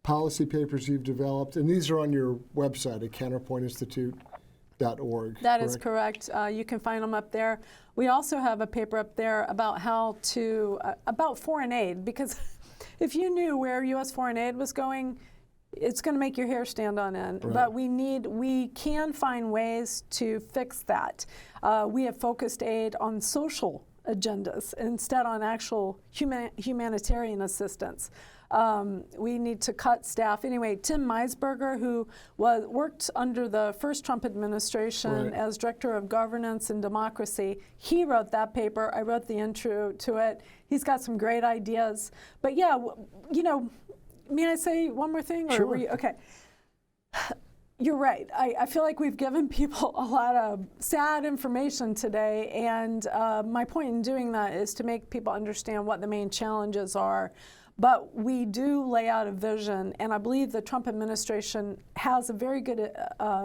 Speaker 1: policy papers you've developed, and these are on your website at counterpointinstitute.org.
Speaker 2: That is correct. You can find them up there. We also have a paper up there about how to, about foreign aid, because if you knew where U.S. foreign aid was going, it's going to make your hair stand on end.
Speaker 1: Right.
Speaker 2: But we can find ways to fix that. We have focused aid on social agendas instead on actual humanitarian assistance. We need to cut staff. Anyway, Tim Meisberger, who worked under the first Trump administration
Speaker 1: Right. as
Speaker 2: Director of Governance and Democracy, he wrote that paper. I wrote the intro to it. He's got some great ideas. But yeah, may I say one more thing?
Speaker 1: Sure.
Speaker 2: Were you, okay. You're right. I feel like we've given people a lot of sad information today, and my point in doing that is to make people understand what the main challenges are. But we do lay out a vision, and I believe the Trump administration has a very good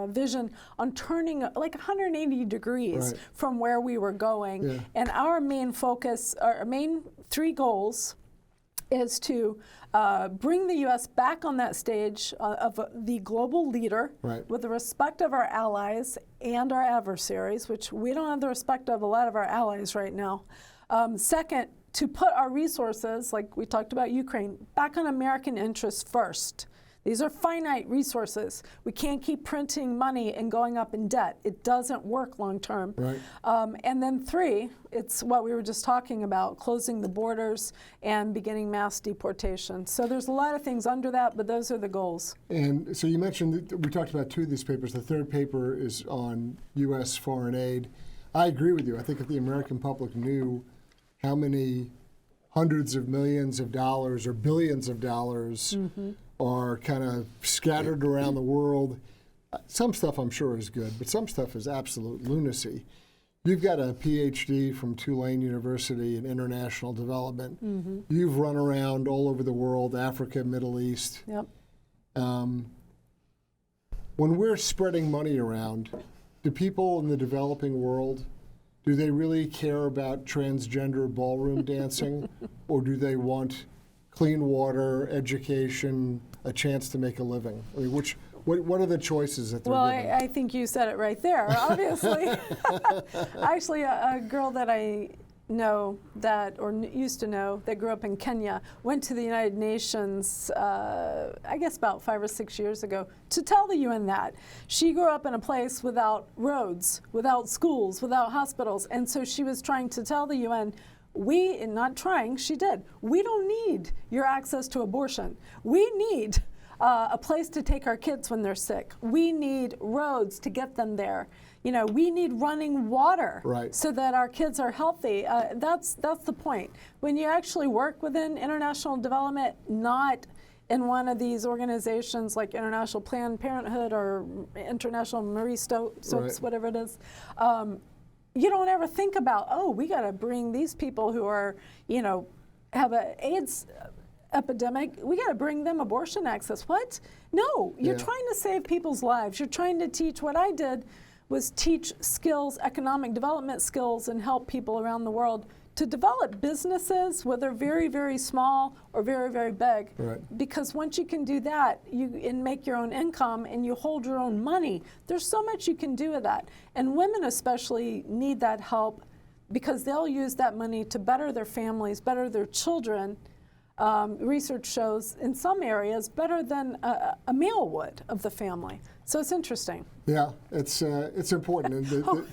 Speaker 2: vision on turning like 180 degrees
Speaker 1: Right.
Speaker 2: from where we were going.
Speaker 1: Yeah.
Speaker 2: And our main focus, our main three goals, is to bring the U.S. back on that stage of the global leader
Speaker 1: Right.
Speaker 2: with the respect of our allies and our adversaries, which we don't have the respect of a lot of our allies right now. Second, to put our resources, like we talked about Ukraine, back on American interests first. These are finite resources. We can't keep printing money and going up in debt. It doesn't work long term.
Speaker 1: Right.
Speaker 2: And then three, it's what we were just talking about, closing the borders and beginning mass deportation. So there's a lot of things under that, but those are the goals.
Speaker 1: And so you mentioned that we talked about two of these papers. The third paper is on U.S. foreign aid. I agree with you. I think if the American public knew how many hundreds of millions of dollars or billions of dollars are kind of scattered around the world, some stuff I'm sure is good, but some stuff is absolute lunacy. You've got a Ph.D. from Tulane University in international development. You've run around all over the world, Africa, Middle East.
Speaker 2: Yep.
Speaker 1: When we're spreading money around, do people in the developing world, do they really care about transgender ballroom dancing, or do they want clean water, education, a chance to make a living? I mean, what are the choices that they're
Speaker 2: Well,
Speaker 1: given?
Speaker 2: I think you said it right there, obviously. Actually, a girl that I know used to know that grew up in Kenya went to the United Nations, I guess about 5 or 6 years ago, to tell the UN that. She grew up in a place without roads, without schools, without hospitals, and so she was trying to tell the UN, she did. We don't need your access to abortion. We need a place to take our kids when they're sick. We need roads to get them there. We need running water
Speaker 1: Right.
Speaker 2: so that our kids are healthy. That's the point. When you actually work within international development, not in one of these organizations like International Planned Parenthood or International Marie Stopes,
Speaker 1: Right.
Speaker 2: whatever it is, you don't ever think about, we got to bring these people who are, have an AIDS epidemic, we got to bring them abortion access. What? No, you're
Speaker 1: Yeah.
Speaker 2: trying to save people's lives. You're trying to teach. What I did was teach skills, economic development skills, and help people around the world to develop businesses, whether very, very small or very, very big.
Speaker 1: Right.
Speaker 2: Because once you can do that, and make your own income and you hold your own money, there's so much you can do with that. And women especially need that help because they'll use that money to better their families, better their children, research shows in some areas better than a male would of the family. So it's interesting.
Speaker 1: Yeah, it's important. And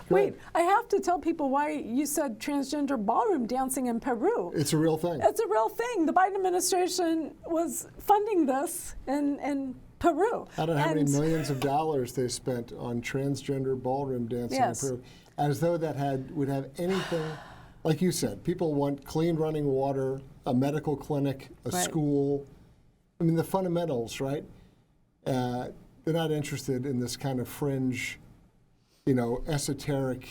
Speaker 2: wait, I have to tell people why you said transgender ballroom dancing in Peru.
Speaker 1: It's a real thing.
Speaker 2: It's a real thing. The Biden administration was funding this in Peru.
Speaker 1: I don't know how many millions of dollars they spent on transgender ballroom dancing in Peru, as though that would have anything. Like you said, people want clean running water, a medical clinic, a school. I mean, the fundamentals, right? They're not interested in this kind of fringe, esoteric,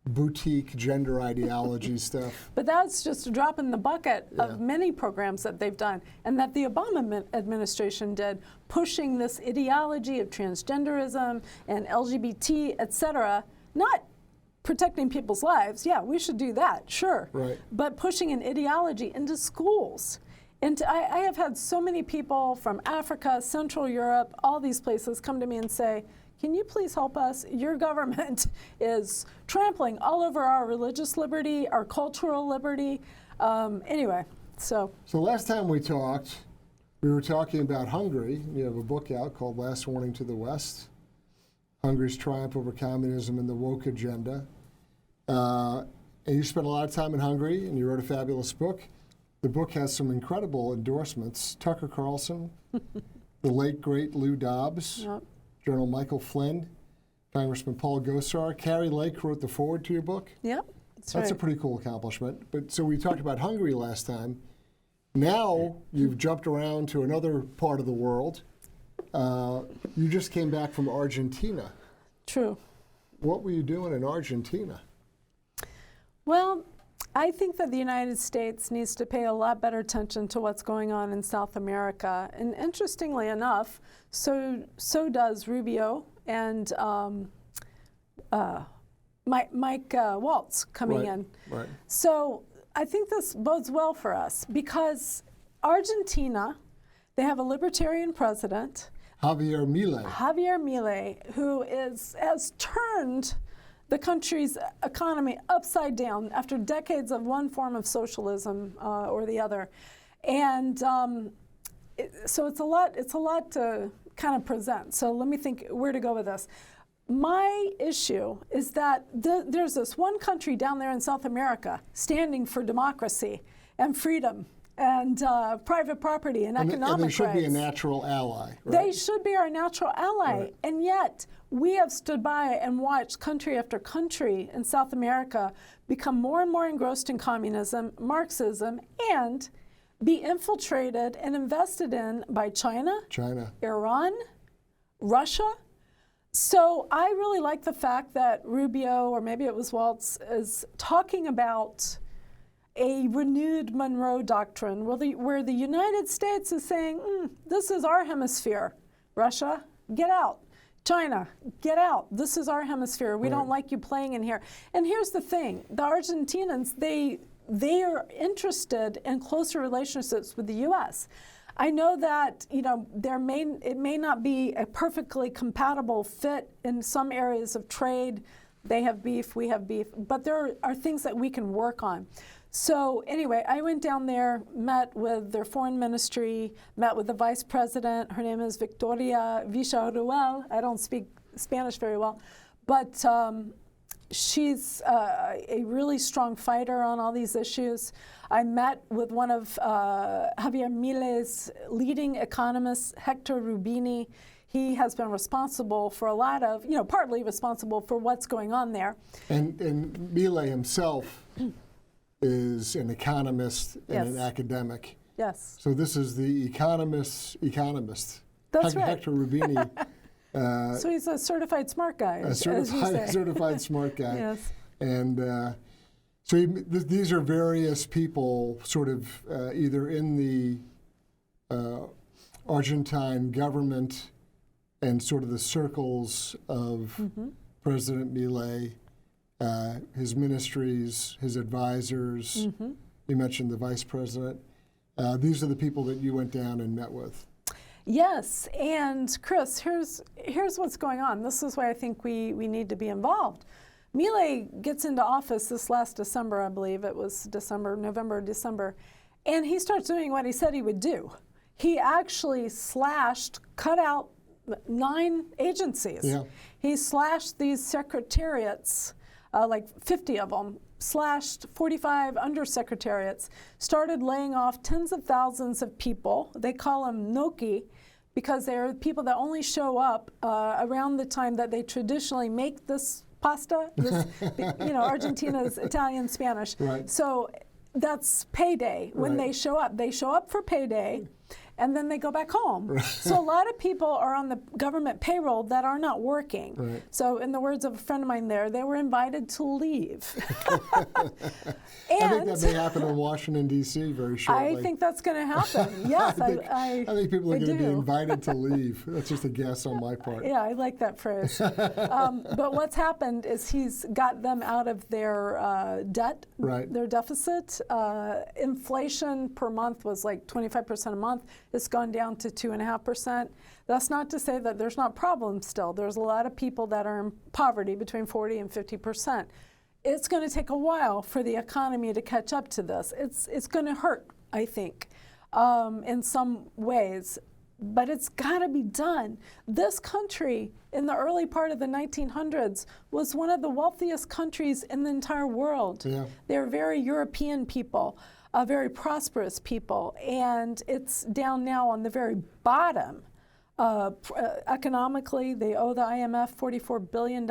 Speaker 1: boutique gender ideology stuff.
Speaker 2: But that's just a drop in the bucket of many programs that they've done, and that the Obama administration did, pushing this ideology of transgenderism and LGBT, et cetera, not protecting people's lives. Yeah, we should do that, sure.
Speaker 1: Right.
Speaker 2: But pushing an ideology into schools. And I have had so many people from Africa, Central Europe, all these places come to me and say, can you please help us? Your government is trampling all over our religious liberty, our cultural liberty. Anyway, so.
Speaker 1: So last time we talked, we were talking about Hungary. You have a book out called Last Warning to the West, Hungary's Triumph Over Communism and the Woke Agenda. And you spent a lot of time in Hungary, and you wrote a fabulous book. The book has some incredible endorsements. Tucker Carlson, the late, great Lou Dobbs, General Michael Flynn, Congressman Paul Gosar. Carrie Lake wrote the foreword to your book.
Speaker 2: Yep,
Speaker 1: that's a pretty cool accomplishment. But so we talked about Hungary last time. Now you've jumped around to another part of the world. You just came back from Argentina.
Speaker 2: True.
Speaker 1: What were you doing in Argentina?
Speaker 2: Well, I think that the United States needs to pay a lot better attention to what's going on in South America. And interestingly enough, so does Rubio and Mike Waltz coming in.
Speaker 1: Right.
Speaker 2: So I think this bodes well for us because Argentina, they have a libertarian president,
Speaker 1: Javier
Speaker 2: Milei, who has turned the country's economy upside down after decades of one form of socialism or the other, and so it's a lot to kind of present. So let me think where to go with this. My issue is that there's this one country down there in South America standing for democracy and freedom and private property and economic rights.
Speaker 1: And they should be a natural ally, right?
Speaker 2: They should be our natural ally, and yet we have stood by and watched country after country in South America become more and more engrossed in communism, Marxism, and be infiltrated and invested in by China, Iran, Russia. So I really like the fact that Rubio, or maybe it was Waltz, is talking about a renewed Monroe Doctrine, where the United States is saying, this is our hemisphere. Russia, get out. China, get out. This is our hemisphere. We don't like you playing in here. And here's the thing. The Argentinians, they are interested in closer relationships with the U.S. I know that it may not be a perfectly compatible fit in some areas of trade. They have beef, we have beef, but there are things that we can work on. So anyway, I went down there, met with their foreign ministry, met with the vice president. Her name is Victoria Villarruel. I don't speak Spanish very well, but she's a really strong fighter on all these issues. I met with one of Javier Milei's leading economists, Hector Rubini. He has been responsible for a lot of, partly responsible for what's going on there.
Speaker 1: And Milei himself is an economist and an academic.
Speaker 2: Yes.
Speaker 1: So this is the economist's economist.
Speaker 2: That's right.
Speaker 1: Hector Rubini.
Speaker 2: So he's a certified smart guy,
Speaker 1: a certified smart guy.
Speaker 2: Yes.
Speaker 1: And so these are various people sort of either in the Argentine government and sort of the circles of President Milei, his ministries, his advisors. You mentioned the vice president. These are the people that you went down and met with.
Speaker 2: Yes, and Chris, here's what's going on. This is why I think we need to be involved. Milei gets into office this last December, I believe it was November, December, And he starts doing what he said he would do. He actually cut out 9 agencies.
Speaker 1: Yeah.
Speaker 2: He slashed these secretariats, like 50 of them, slashed 45 undersecretariats, started laying off tens of thousands of people. They call them gnocchi because they're people that only show up around the time that they traditionally make this pasta, this, Argentina's Italian, Spanish.
Speaker 1: Right.
Speaker 2: So that's payday when they show up. They show up for payday, and then they go back home. Right. So a lot of people are on the government payroll that are not working.
Speaker 1: Right.
Speaker 2: So in the words of a friend of mine there, they were invited to leave.
Speaker 1: I think that may happen in Washington, D.C. very shortly.
Speaker 2: I think that's going to happen. Yes,
Speaker 1: I think people are going to be invited to leave. That's just a guess on my part.
Speaker 2: Yeah, I like that phrase. But what's happened is he's got them out of their debt, their deficit. Inflation per month was like 25% a month. It's gone down to 2.5%. That's not to say that there's not problems still. There's a lot of people that are in poverty, between 40 and 50%. It's going to take a while for the economy to catch up to this. It's going to hurt, I think, in some ways, but it's got to be done. This country, in the early part of the 1900s, was one of the wealthiest countries in the entire world. Yeah. They're very European people, very prosperous people, and it's down now on the very bottom. Economically, they owe the IMF $44 billion.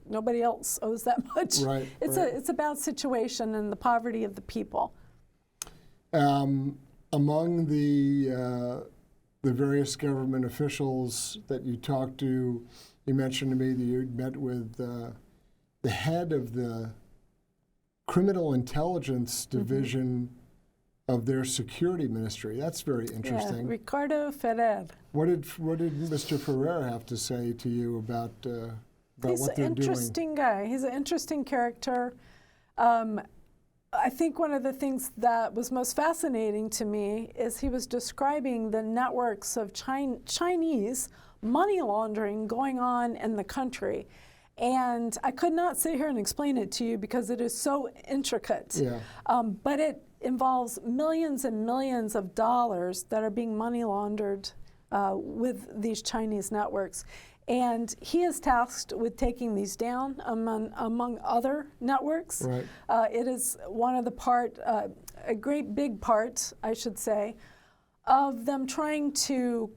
Speaker 2: Nobody else owes that much. Right, it's a bad situation and the poverty of the people.
Speaker 1: Among the various government officials that you talked to, you mentioned to me that you met with the head of the Criminal Intelligence Division of their security ministry. That's very interesting.
Speaker 2: Yeah, Ricardo Ferrer.
Speaker 1: What did Mr. Ferrer have to say to you about what they're doing?
Speaker 2: He's an interesting guy. He's an interesting character. I think one of the things that was most fascinating to me is he was describing the networks of Chinese money laundering going on in the country. And I could not sit here and explain it to you because it is so intricate. Yeah. But it involves millions and millions of dollars that are being money laundered with these Chinese networks. And he is tasked with taking these down among other networks. Right. It is one of the a great big part, I should say, of them trying to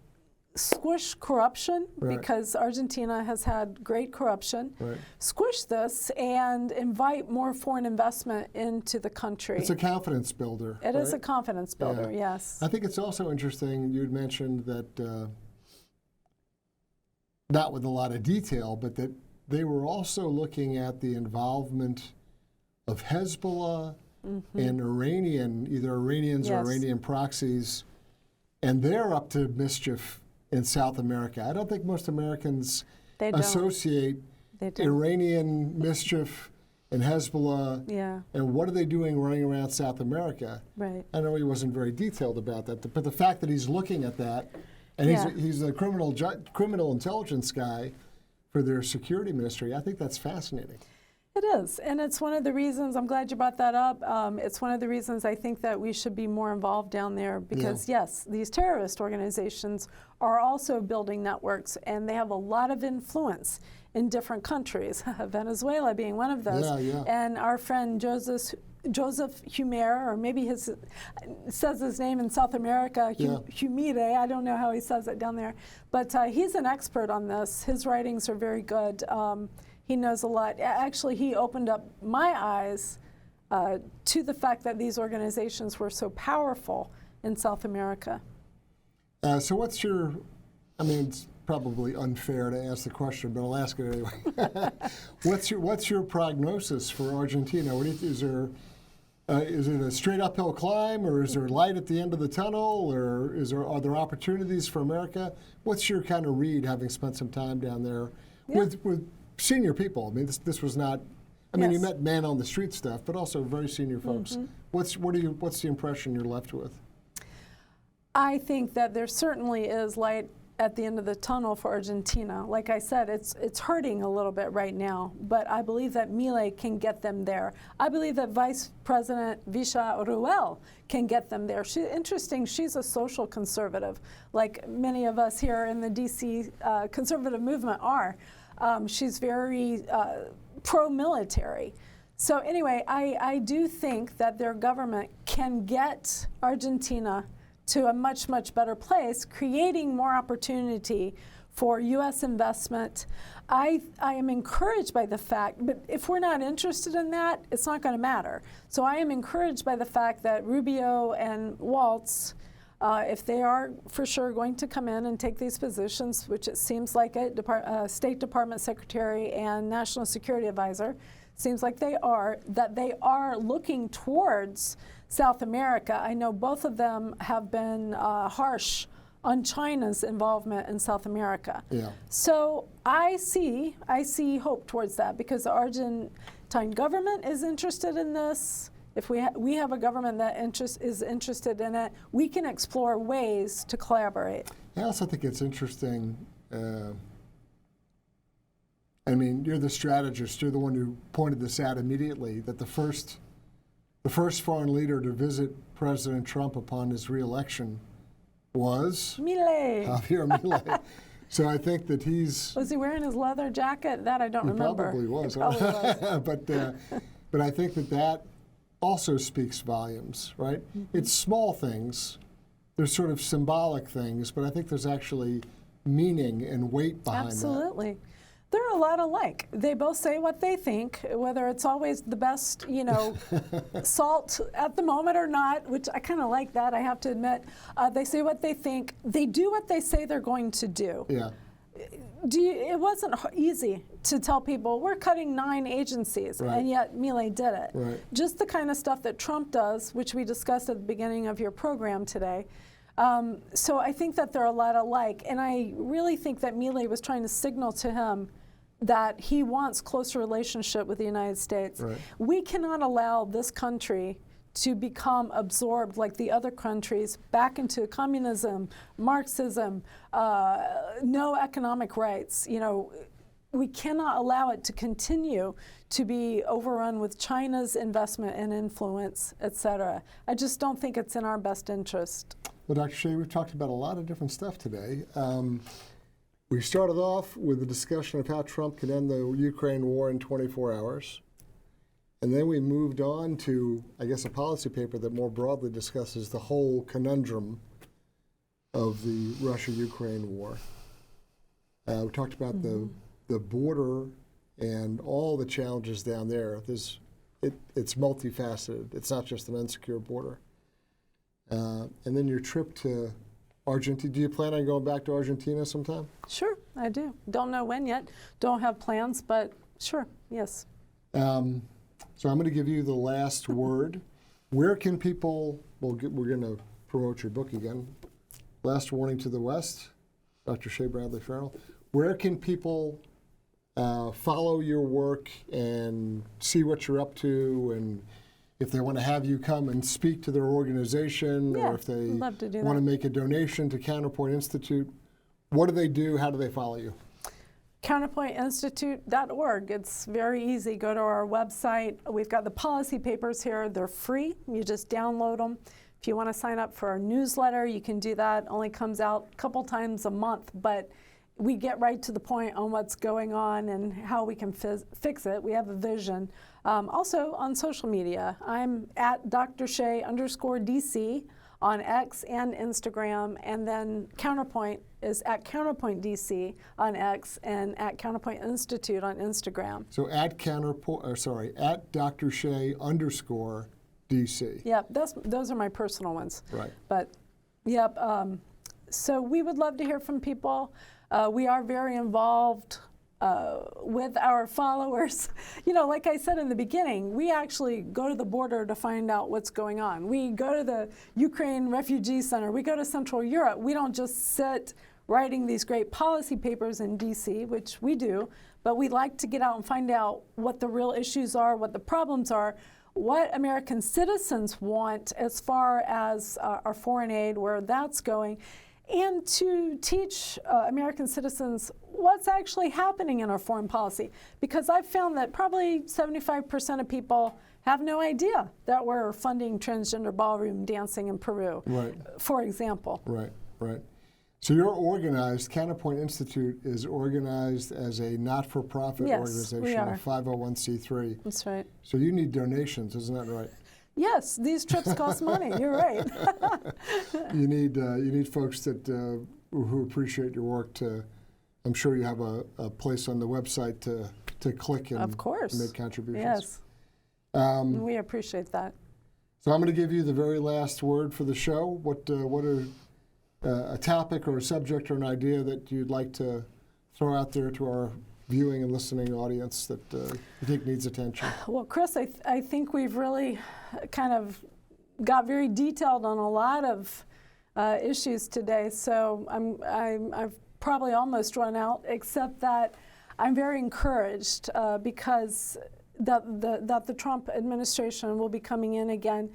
Speaker 2: squish corruption, because Argentina has had great corruption, squish this and invite more foreign investment into the country.
Speaker 1: It's a confidence builder.
Speaker 2: It is a confidence builder, yes.
Speaker 1: I think it's also interesting, you had mentioned that, not with a lot of detail, but that they were also looking at the involvement of Hezbollah and Iranian, either Iranians or Iranian proxies, and they're up to mischief in South America. I don't think most Americans associate Iranian mischief and Hezbollah and what are they doing running around South America. Right. I know he wasn't very detailed about that, but the fact that he's looking at that, and he's a criminal intelligence guy for their security ministry, I think that's fascinating.
Speaker 2: It is, and it's one of the reasons, I'm glad you brought that up, it's one of the reasons I think that we should be more involved down there because, yes, these terrorist organizations are also building networks, and they have a lot of influence in different countries, Venezuela being one of those. And our friend Joseph Humer, or maybe he says his name in South America, Humire, I don't know how he says it down there, but he's an expert on this. His writings are very good. He knows a lot. Actually, he opened up my eyes to the fact that these organizations were so powerful in South America.
Speaker 1: So what's your, I mean, it's probably unfair to ask the question, but I'll ask it anyway. What's your prognosis for Argentina? Is it a straight uphill climb, or is there light at the end of the tunnel, or are there opportunities for America? What's your kind of read, having spent some time down there with senior people? I mean, this was not. I mean, you met man on the street stuff, but also very senior folks. What's the impression you're left with?
Speaker 2: I think that there certainly is light at the end of the tunnel for Argentina. Like I said, it's hurting a little bit right now, but I believe that Milei can get them there. I believe that Vice President Villarruel can get them there. Interesting, she's a social conservative, like many of us here in the DC conservative movement are. She's very pro-military. So anyway, I do think that their government can get Argentina to a much, much better place, creating more opportunity for U.S. investment. I am encouraged by the fact, but if we're not interested in that, it's not going to matter. So I am encouraged by the fact that Rubio and Waltz, if they are for sure going to come in and take these positions, which it seems like it, State Department Secretary and National Security Advisor, seems like they are, that they are looking towards South America. I know both of them have been harsh on China's involvement in South America.
Speaker 1: Yeah.
Speaker 2: So I see hope towards that, because the Argentine government is interested in this. If we have a government that is interested in it, we can explore ways to collaborate.
Speaker 1: I also think it's interesting. I mean, you're the strategist. You're the one who pointed this out immediately, that the first foreign leader to visit President Trump upon his re-election was
Speaker 2: Milei.
Speaker 1: Javier Milei. So I think that
Speaker 2: Was he wearing his leather jacket? That I don't remember.
Speaker 1: Probably was.
Speaker 2: He probably was.
Speaker 1: But I think that also speaks volumes, right? Mm-hmm. It's small things. There's sort of symbolic things, but I think there's actually meaning and weight behind that.
Speaker 2: Absolutely. They're a lot alike. They both say what they think, whether it's always the best, salt at the moment or not, which I kind of like that, I have to admit. They say what they think. They do what they say they're going to do.
Speaker 1: Yeah.
Speaker 2: It wasn't easy to tell people, we're cutting 9 agencies,
Speaker 1: right.
Speaker 2: and yet Milei did it.
Speaker 1: Right.
Speaker 2: Just the kind of stuff that Trump does, which we discussed at the beginning of your program today. So I think that they're a lot alike, and I really think that Milei was trying to signal to him that he wants closer relationship with the United States.
Speaker 1: Right.
Speaker 2: We cannot allow this country to become absorbed like the other countries back into communism, Marxism, no economic rights. We cannot allow it to continue to be overrun with China's investment and influence, et cetera. I just don't think it's in our best interest.
Speaker 1: Well, Dr. Shea, we've talked about a lot of different stuff today. We started off with a discussion of how Trump can end the Ukraine war in 24 hours. And then we moved on to, I guess, a policy paper that more broadly discusses the whole conundrum of the Russia-Ukraine war. We talked about the border and all the challenges down there. It's multifaceted. It's not just an unsecure border. And then your trip to Argentina. Do you plan on going back to Argentina sometime?
Speaker 2: Sure, I do. Don't know when yet. Don't have plans, but sure, yes.
Speaker 1: So I'm going to give you the last word. Where can people, we're going to promote your book again, Last Warning to the West, Dr. Shea Bradley-Farrell. Where can people follow your work and see what you're up to, and if they want to have you come and speak to their organization, or if they want to make a donation to Counterpoint Institute, what do they do? How do they follow you?
Speaker 2: Counterpointinstitute.org. It's very easy. Go to our website. We've got the policy papers here. They're free. You just download them. If you want to sign up for our newsletter, you can do that. Only comes out a couple times a month, but we get right to the point on what's going on and how we can fix it. We have a vision. Also on social media, I'm at Dr. Shea _DC on X and Instagram, and then Counterpoint is at Counterpoint DC on X and at Counterpoint Institute on Instagram.
Speaker 1: So at at Dr. Shea _DC.
Speaker 2: Yep, those are my personal ones.
Speaker 1: Right.
Speaker 2: But yep, so we would love to hear from people. We are very involved with our followers. Like I said in the beginning, we actually go to the border to find out what's going on. We go to the Ukraine Refugee Center. We go to Central Europe. We don't just sit writing these great policy papers in DC, which we do, but we like to get out and find out what the real issues are, what the problems are, what American citizens want as far as our foreign aid, where that's going. and to teach American citizens what's actually happening in our foreign policy. Because I've found that probably 75% of people have no idea that we're funding transgender ballroom dancing in Peru,
Speaker 1: Right.
Speaker 2: for example.
Speaker 1: Right, right. So you're organized, Counterpoint Institute is organized as a not-for-profit
Speaker 2: Yes,
Speaker 1: organization,
Speaker 2: we are.
Speaker 1: a 501c3.
Speaker 2: That's right.
Speaker 1: So you need donations, isn't that right?
Speaker 2: Yes, these trips cost money. You're right.
Speaker 1: You need folks that who appreciate your work to. I'm sure you have a place on the website to click and
Speaker 2: Of course.
Speaker 1: make contributions.
Speaker 2: Yes. We appreciate that.
Speaker 1: So I'm going to give you the very last word for the show. What are a topic or a subject or an idea that you'd like to throw out there to our viewing and listening audience that you think needs attention?
Speaker 2: Well, Chris, I think we've really kind of got very detailed on a lot of issues today. So I've probably almost run out, except that I'm very encouraged because that the Trump administration will be coming in again,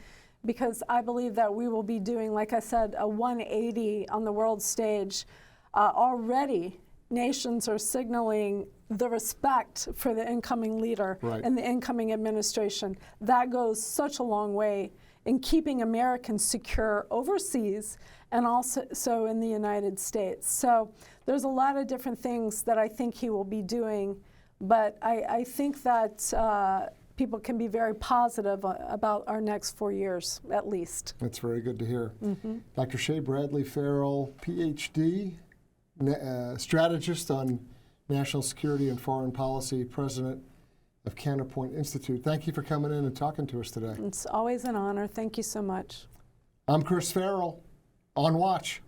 Speaker 2: because I believe that we will be doing, like I said, a 180 on the world stage. Already, nations are signaling the respect for the incoming leader
Speaker 1: Right.
Speaker 2: and the incoming administration. That goes such a long way in keeping Americans secure overseas and also in the United States. So there's a lot of different things that I think he will be doing, but I think that people can be very positive about our next 4 years, at least.
Speaker 1: That's very good to hear. Dr. Shea Bradley-Farrell, Ph.D., strategist on national security and foreign policy, president of Counterpoint Institute. Thank you for coming in and talking to us today.
Speaker 2: It's always an honor. Thank you so much.
Speaker 1: I'm Chris Farrell, on watch.